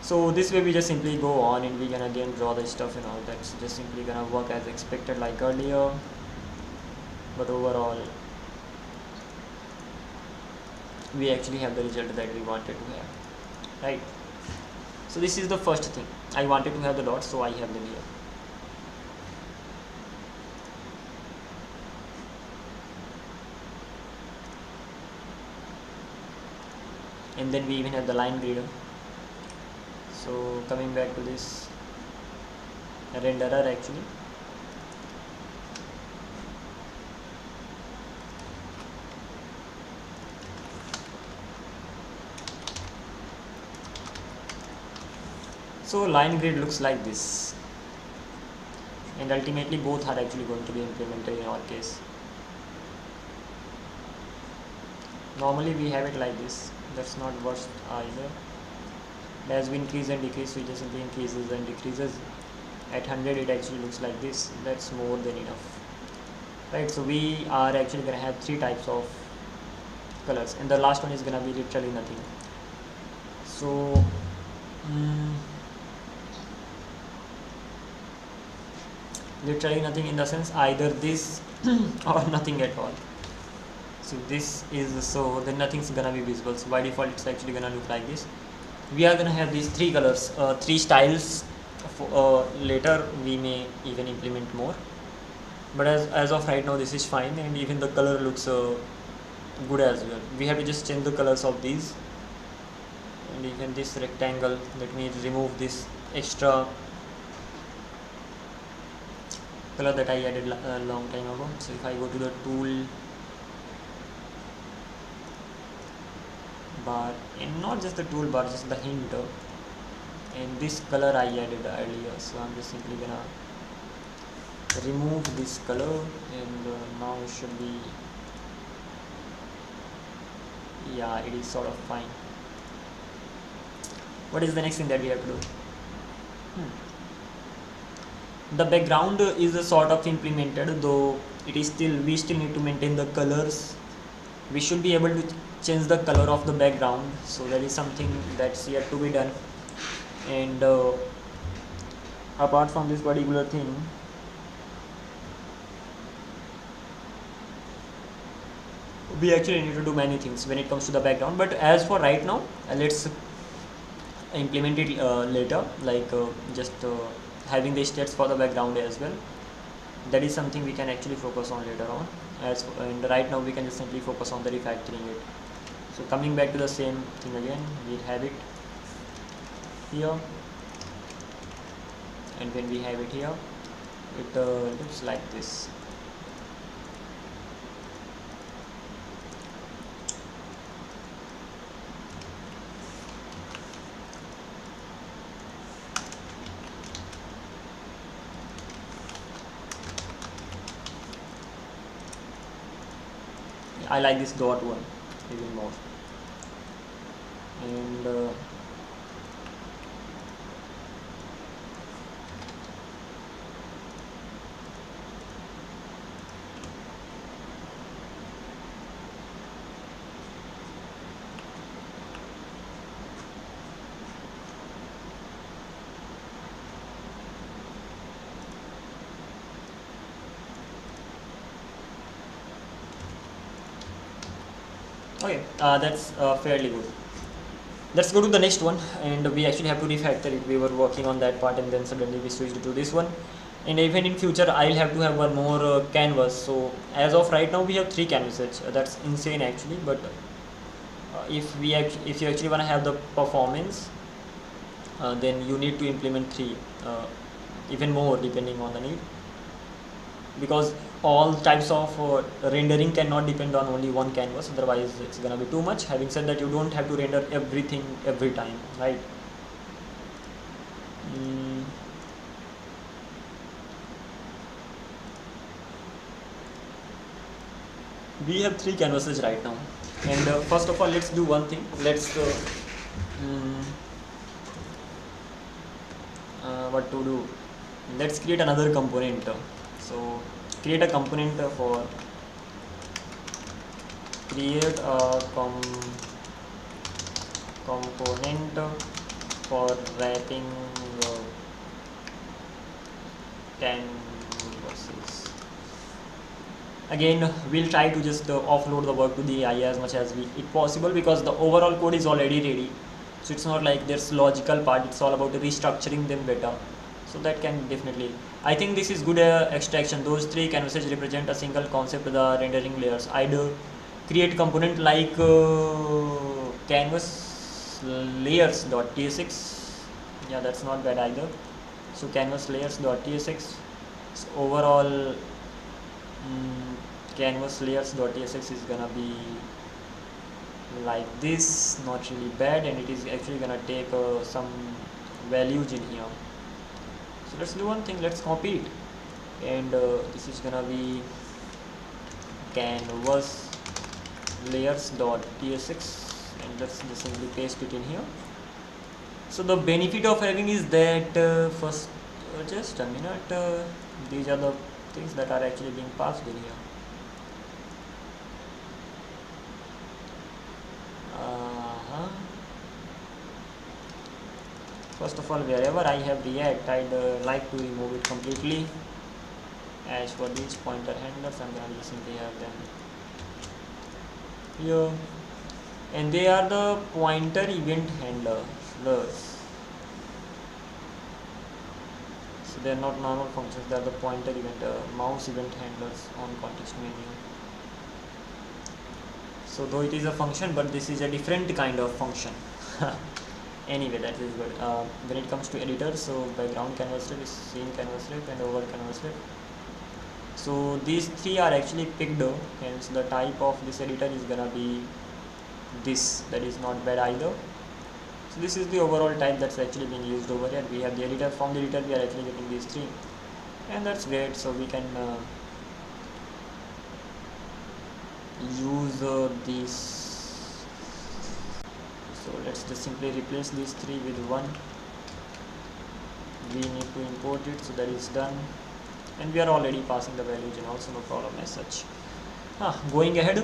So this way we just simply go on and we can again draw the stuff and all. That's just simply gonna work as expected like earlier, but overall we actually have the result that we wanted to have, right? So this is the first thing. I wanted to have the dots, so I have them here. And then we even have the line grid. So coming back to this renderer actually, so line grid looks like this, and ultimately both are actually going to be implemented in our case. Normally we have it like this. That's not worst either. As we increase and decrease, we just simply increases and decreases. At 100 it actually looks like this. That's more than enough, right? So we are actually going to have 3 types of colors, and the last one is going to be literally nothing. So literally nothing in the sense either this or nothing at all. So this is, so then nothing's gonna be visible. So by default it's actually gonna look like this. We are gonna have these 3 colors, 3 styles later we may even implement more, but as of right now this is fine, and even the color looks good as well. We have to just change the colors of these, and even this rectangle, let me remove this extra color that I added a long time ago. So if I go to the tool bar, and not just the toolbar, just the hint, and this color I added earlier, so I'm just simply gonna remove this color, and now it should be, yeah, it is sort of fine. What is the next thing that we have to do? The background is a sort of implemented, though it is still, we still need to maintain the colors. We should be able to change the color of the background, so that is something that's yet to be done. And apart from this particular thing, we actually need to do many things when it comes to the background, but as for right now, let's implement it later, like just having the states for the background as well. That is something we can actually focus on later on, and right now we can just simply focus on the refactoring it. So coming back to the same thing again, we have it here, and when we have it here, it looks like this. I like this dot one even more, and okay, that's fairly good. Let's go to the next one, and we actually have to refactor it. We were working on that part, and then suddenly we switched to this one. And even in future, I'll have to have one more canvas. So as of right now, we have 3 canvases. That's insane actually. But if you actually want to have the performance, then you need to implement 3, even more depending on the need, because all types of rendering cannot depend on only one canvas, otherwise it's gonna be too much. Having said that, you don't have to render everything every time, right? We have 3 canvases right now, and first of all, let's do one thing. Let's what to do, let's create another component. So create a component for create a component for wrapping canvases. Again, we'll try to just offload the work to the AI as much as it possible, because the overall code is already ready. So it's not like there's logical part, it's all about restructuring them better. So that can definitely, I think this is good extraction. Those 3 canvases represent a single concept, the rendering layers. I'd create component like canvas layers.tsx. Yeah, that's not bad either. So canvas layers.tsx. So overall canvas layers.tsx is gonna be like this, not really bad, and it is actually gonna take some values in here. So let's do one thing, let's copy it, and this is gonna be canvas layers.tsx, and let's just simply paste it in here. So the benefit of having is that first, just a minute, these are the things that are actually being passed in here. First of all, wherever I have React, I'd like to remove it completely. As for these pointer handlers, I'm going to simply have them here, and they are the pointer event handlers. they are not normal functions, they are the pointer event, mouse event handlers on context menu. So though it is a function, but this is a different kind of function. Anyway, that is good. When it comes to editor, so background canvas strip is scene canvas strip and over canvas strip. So these three are actually picked, hence the type of this editor is gonna be this. That is not bad either. So this is the overall type that's actually being used over here. We have the editor. From the editor we are actually getting these three, and that's great. So we can use these. So let's just simply replace these three with one. We need to import it, so that is done, and we are already passing the values and also no problem as such. Going ahead,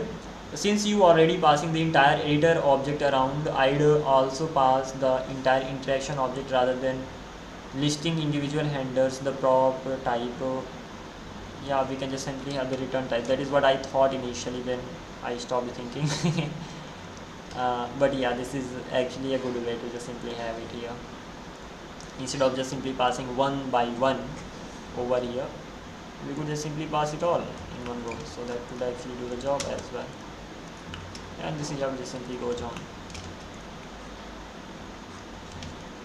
since you already passing the entire editor object around, I'd also pass the entire interaction object rather than listing individual handlers, the prop type. Yeah, we can just simply have the return type. That is what I thought initially, then I stopped thinking. But yeah, this is actually a good way to just simply have it here. Instead of just simply passing one by one over here, we could just simply pass it all in one go, so that could actually do the job as well. And this is how it just simply goes on.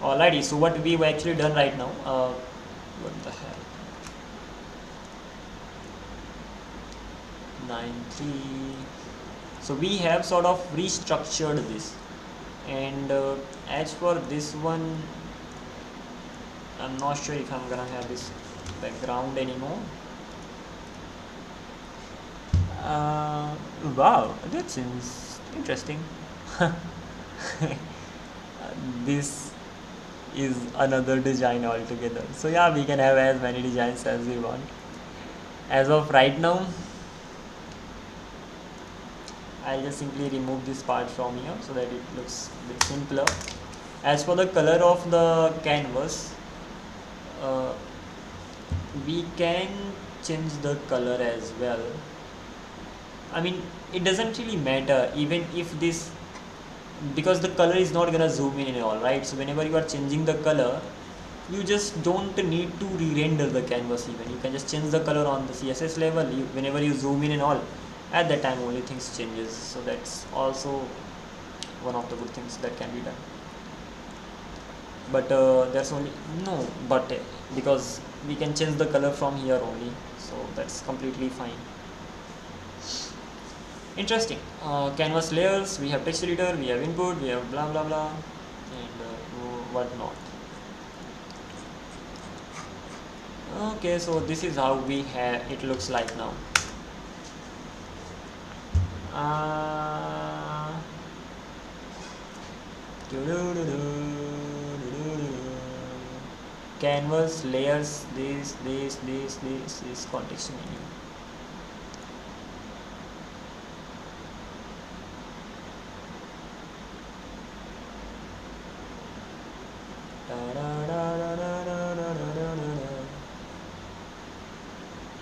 Alrighty, so what we've actually done right now, what the hell, 9.3. So we have sort of restructured this, and as for this one, I'm not sure if I'm gonna have this background anymore. Wow, that seems interesting. This is another design altogether. So yeah, we can have as many designs as we want. As of right now, I'll just simply remove this part from here so that it looks a bit simpler. As for the color of the canvas, we can change the color as well. I mean, it doesn't really matter even if this, because the color is not gonna zoom in and all, right? So whenever you are changing the color, you just don't need to re-render the canvas even. You can just change the color on the CSS level. Whenever you zoom in and all, at that time only things changes. So that's also one of the good things that can be done. But there's only no but because we can change the color from here only, so that's completely fine. Interesting. Canvas layers, we have text editor, we have input, we have blah blah blah, and whatnot. Okay, so this is how we have it looks like now. Canvas layers, this is context menu.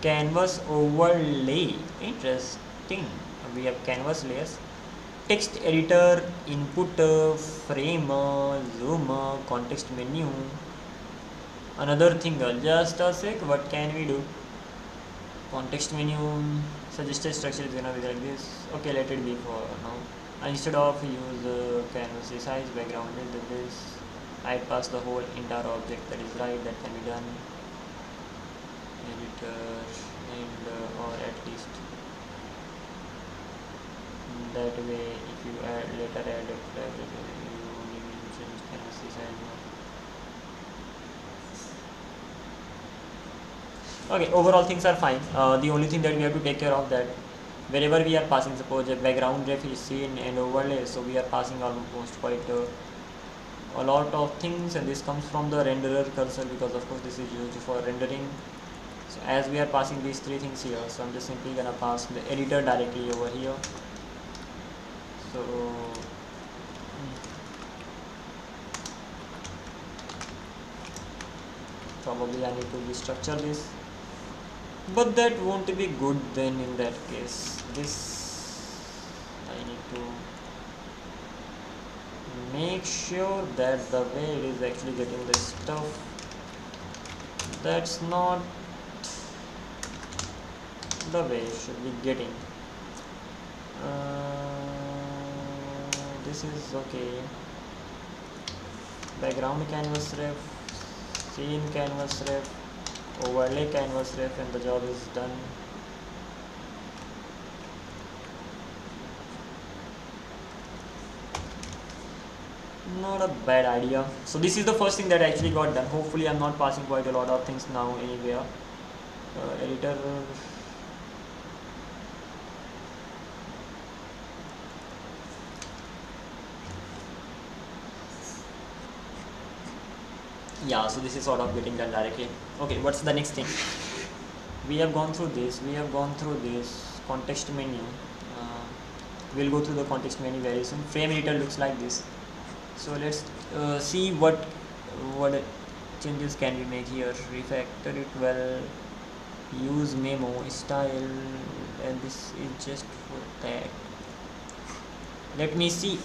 Canvas overlay, interesting. We have canvas layers, text editor, input, frame, zoom, context menu. Another thing, just a sec, what can we do? Context menu, suggested structure is gonna be like this. Okay, let it be for now. Instead of use canvas size, background is this. I pass the whole entire object, that is right, that can be done. Editor and or at least that way, if you later add a flag, you change canvas size. Okay, overall things are fine. The only thing that we have to take care of that wherever we are passing, suppose a background ref is seen and overlay, so we are passing almost quite a lot of things, and this comes from the renderer cursor because of course this is used for rendering. So as we are passing these three things here, so I'm just simply gonna pass the editor directly over here. So probably I need to restructure this, but that won't be good then in that case. This I need to make sure that the way it is actually getting the stuff That's not the way it should be getting. This is okay. Background canvas ref, scene canvas ref, overlay canvas ref, and the job is done. Not a bad idea. So this is the first thing that actually got done. Hopefully I'm not passing quite a lot of things now anywhere. Editor. Yeah, so this is sort of getting done directly. Okay, what's the next thing? We have gone through this, context menu. We'll go through the context menu very soon. Frame editor looks like this. So let's see what changes can we make here. Refactor it well, use memo style, and this is just for that. Let me see.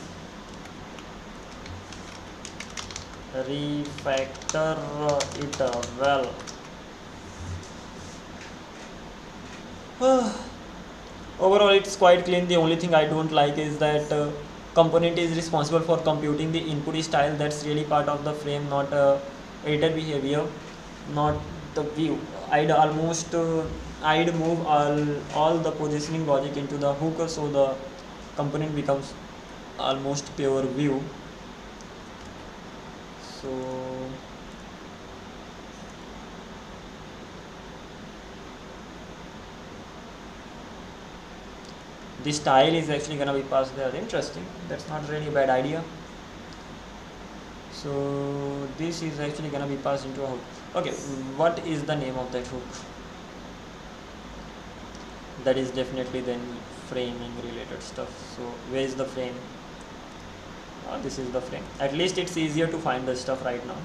Refactor it well. Overall it's quite clean. The only thing I don't like is that component is responsible for computing the input style. That's really part of the frame, not editor behavior, not the view. I'd move all the positioning logic into the hook, so the component becomes almost pure view. So the style is actually gonna be passed there. Interesting. That's not really a bad idea. So this is actually gonna be passed into a hook. Okay, what is the name of that hook? That is definitely then framing related stuff. So where is the frame? This is the frame. At least it's easier to find the stuff right now.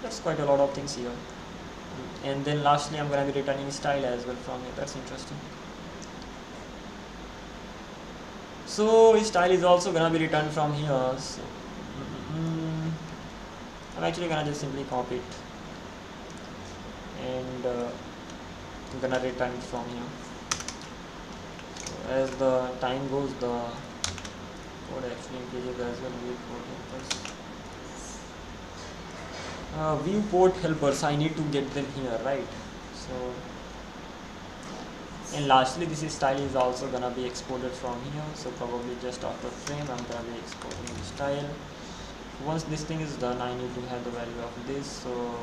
That's quite a lot of things here. And then lastly I'm going to be returning style as well from here. That's interesting. So style is also going to be returned from here. So I'm actually going to just simply copy it and I'm going to return it from here. So as the time goes, the code actually increases as well. Viewport helpers, I need to get them here, right? So, and lastly this style is also gonna be exported from here. So probably just after frame I'm gonna be exporting the style. Once this thing is done, I need to have the value of this. So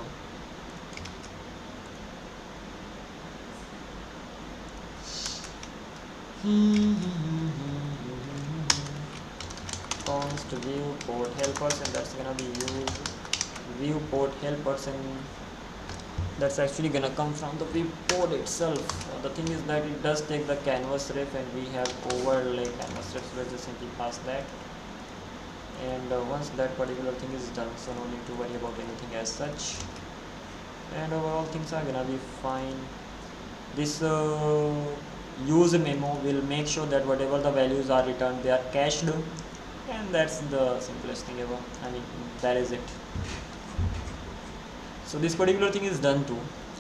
const viewport helpers, and that's gonna be used viewport helpers, and that's actually gonna come from the viewport itself. The thing is that it does take the canvas ref, and we have overlay canvas ref, so let's just simply pass that. And once that particular thing is done, so no need to worry about anything as such, and overall things are gonna be fine. This use memo will make sure that whatever the values are returned, they are cached, and that's the simplest thing ever. I mean, that is it. So this particular thing is done too,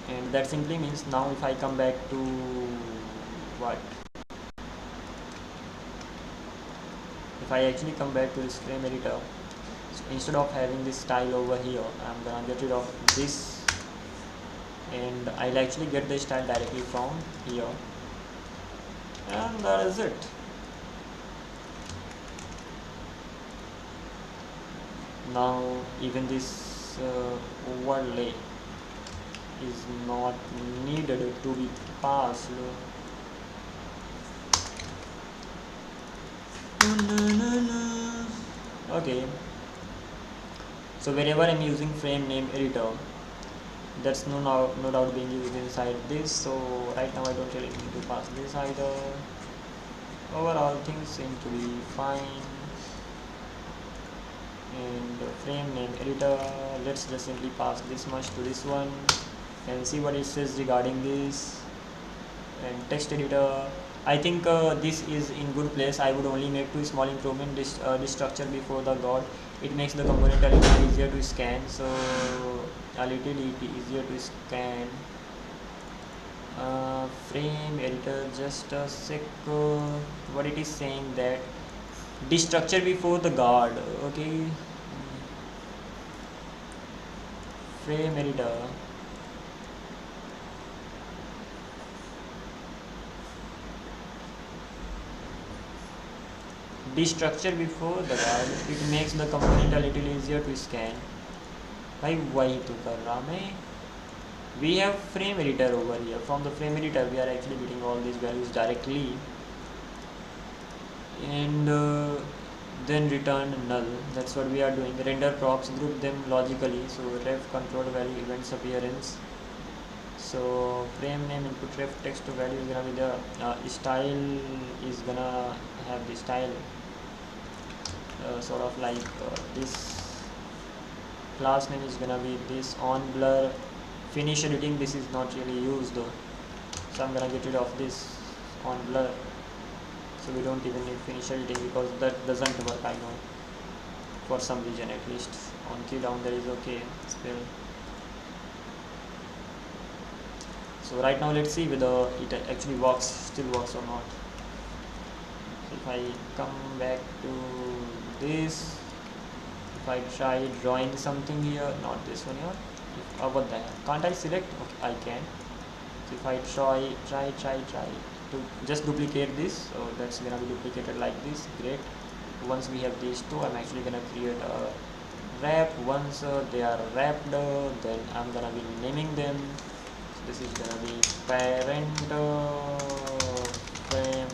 and that simply means now if I come back to what? If I actually come back to this frame editor, so instead of having this style over here, I'm gonna get rid of this, and I'll actually get the style directly from here, and that is it. Now even this overlay is not needed to be passed. Okay, so wherever I'm using frame name editor, that's no doubt being used inside this. So right now I don't really need to pass this either. Overall things seem to be fine. And frame name editor, let's just simply pass this much to this one and see what it says regarding this. And text editor, I think this is in good place. I would only make two small improvement. This structure before the god, it makes the component a little easier to scan. So a little easier to scan. Frame editor, just a sec. What it is saying that this structure before the guard. Okay, frame editor. This structure before the guard, it makes the component a little easier to scan. भाई वही तो कर रहा मैं. We have frame editor over here. From the frame editor we are actually getting all these values directly, and then return null. That's what we are doing. Render props, group them logically. So ref control value events appearance. So frame name input ref text to value is gonna be the style is gonna have the style sort of like this. Class name is gonna be this. On blur, finish editing, this is not really used though, so I'm gonna get rid of this on blur. So we don't even need finish editing because that doesn't work, I know, for some reason at least. On key down there is okay still. So right now let's see whether it actually works, still works or not. So if I come back to this, if I try drawing something here, not this one here, what the hell, can't I select? Okay, I can. So if I try to just duplicate this, so that's gonna be duplicated like this. Great. Once we have these two, I'm actually gonna create a wrap. Once they are wrapped, then I'm gonna be naming them. So this is gonna be parent frame,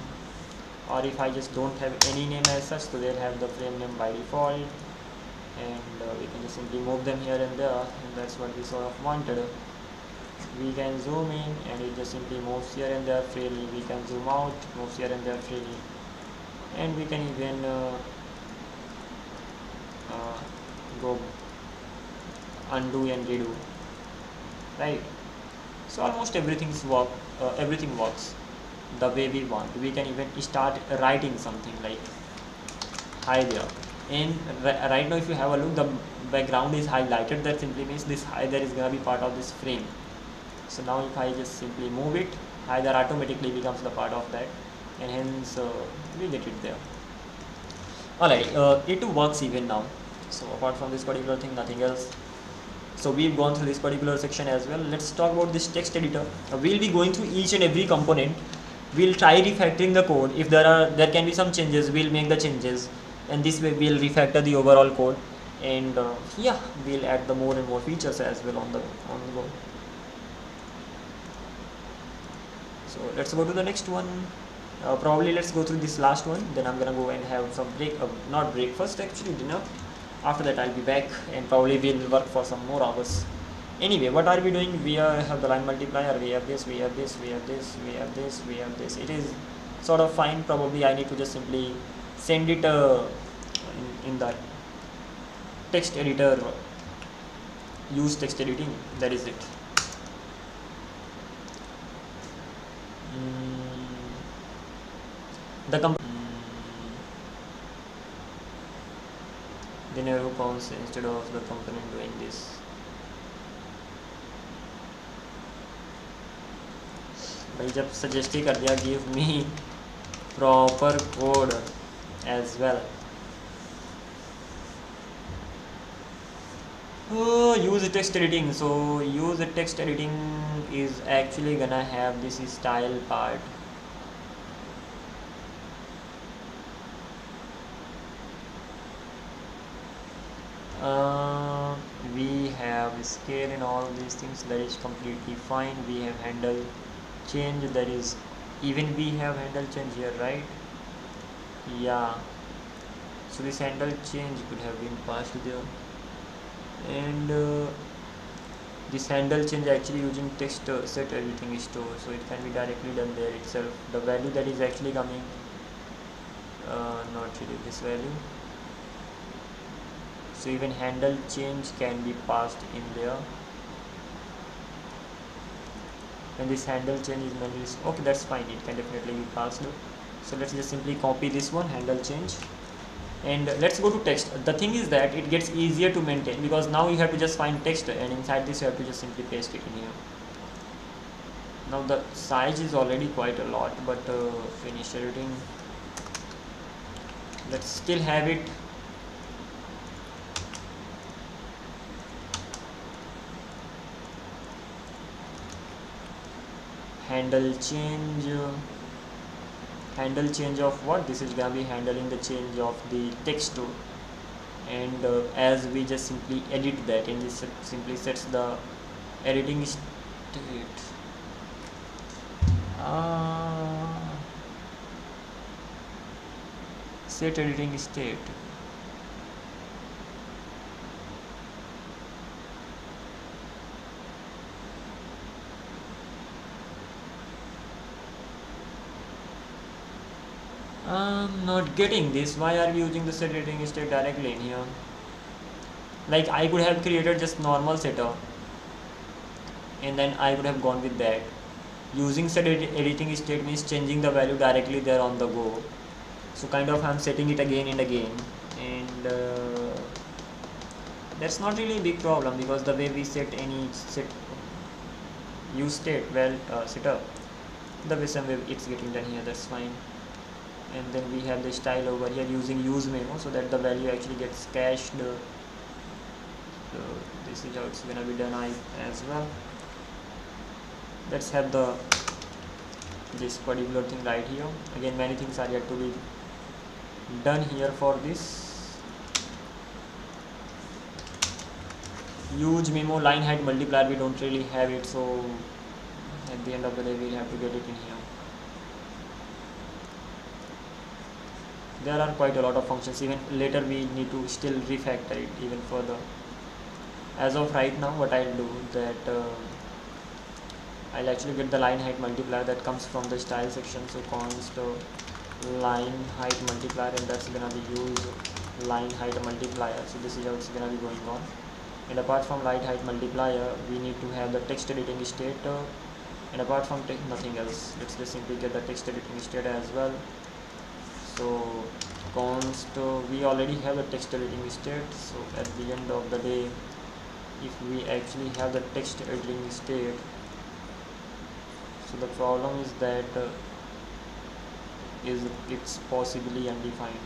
or if I just don't have any name as such, so they'll have the frame name by default, and we can just simply move them here and there, and that's what we sort of wanted. We can zoom in and it just simply moves here and there freely. We can zoom out, moves here and there freely, and we can even go undo and redo, right? So almost everything works the way we want. We can even start writing something like hi there, and right now if you have a look, the background is highlighted. That simply means this hi there is gonna be part of this frame. So now if I just simply move it, hi there automatically becomes the part of that, and hence we get it there. Alright, it works even now. So apart from this particular thing, nothing else. So we've gone through this particular section as well. Let's talk about this text editor. We'll be going through each and every component. We'll try refactoring the code. If there can be some changes, we'll make the changes, and this way we'll refactor the overall code, and yeah, we'll add the more and more features as well on the go. So let's go to the next one. Probably let's go through this last one, then I'm gonna go and have some not breakfast, actually dinner. After that I'll be back, and probably we'll work for some more hours. Anyway, what are we doing? We have the line multiplier, we have this, we have this, we have this, we have this, we have this. It is sort of fine. Probably I need to just simply send it in the text editor, use text editing, that is it. The arrow counts instead of the component doing this. भाई जब suggest ही कर दिया, give me proper code as well. Use text editing. So use text editing is actually gonna have this style part. We have scale and all these things, that is completely fine. We have handle change, that is even we have handle change here, right? Yeah, so this handle change could have been passed there, and this handle change actually using text set everything store, so it can be directly done there itself. The value that is actually coming, not really this value, so even handle change can be passed in there. when this handle change is manually, okay, that's fine, it can definitely be passed. So let's just simply copy this one, handle change, and let's go to text. The thing is that it gets easier to maintain because now you have to just find text, and inside this you have to just simply paste it in here. Now the size is already quite a lot, but finish editing, let's still have it. Handle change, handle change of what? This is gonna be handling the change of the text too. And as we just simply edit that, and this simply sets the editing state. Set editing state. I'm not getting this. Why are we using the set editing state directly in here? Like, I could have created just normal setup and then I would have gone with that. Using set editing state means changing the value directly there on the go. So kind of I'm setting it again and again, and that's not really a big problem because the way we set any use state, well, setup, the way some way it's getting done here, that's fine. And then we have the style over here using use memo so that the value actually gets cached. So this is how it's gonna be done as well. Let's have this particular thing right here. Again, many things are yet to be done here for this. Use memo line height multiplier, we don't really have it, so at the end of the day we'll have to get it in here. There are quite a lot of functions, even later we need to still refactor it even further. As of right now, what I'll do that I'll actually get the line height multiplier that comes from the style section. So const line height multiplier, and that's gonna be use line height multiplier. So this is how it's gonna be going on. And apart from line height multiplier, we need to have the text editing state, and apart from nothing else. Let's just simply get the text editing state as well. So const, we already have the text editing state, so at the end of the day, if we actually have the text editing state, so the problem is that it's possibly undefined.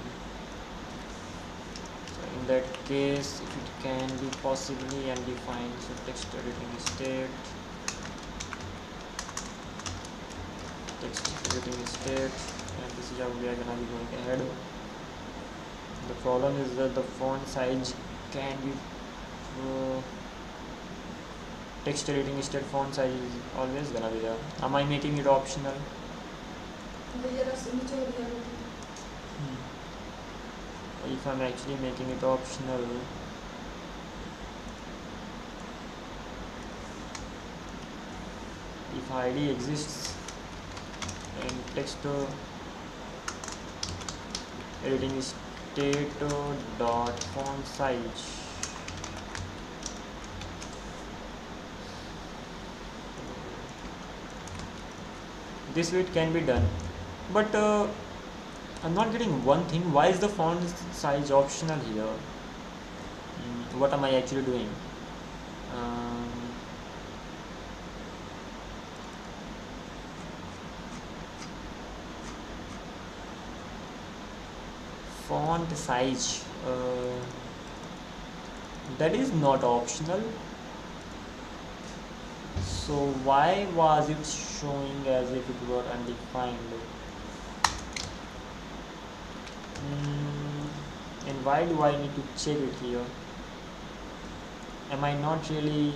So in that case, if it can be possibly undefined, so text editing state, and this is how we are gonna be going ahead. The problem is that the font size can be text editing state font size is always gonna be there. Am I making it optional? If I'm actually making it optional, if ID exists and text editing state dot font size, this way it can be done, but I'm not getting one thing. Why is the font size optional here? What am I actually doing? Font size, that is not optional. So why was it showing as if it were undefined? And why do I need to check it here? Am I not really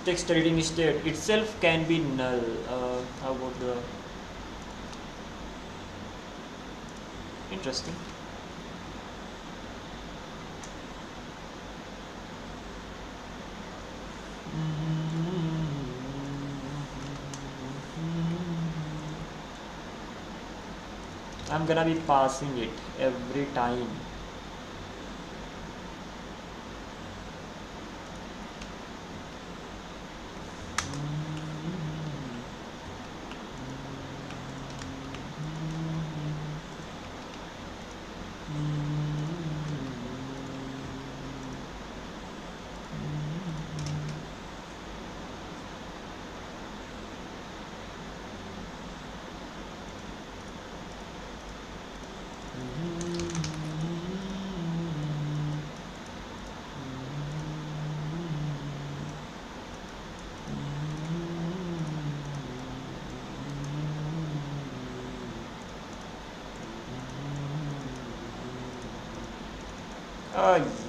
Text editing state itself can be null. How about the interesting? I'm gonna be passing it every time.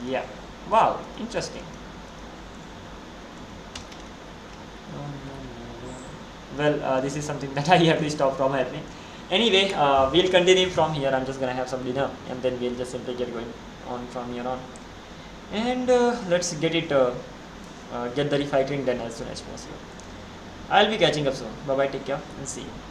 Yeah. Wow, interesting. Well, this is something that I have to stop from happening. Anyway, we'll continue from here. I'm just gonna have some dinner, and then we'll just simply get going on from here on. And let's get it, get the refactoring done as soon as possible. I'll be catching up soon. Bye bye. Take care and see you.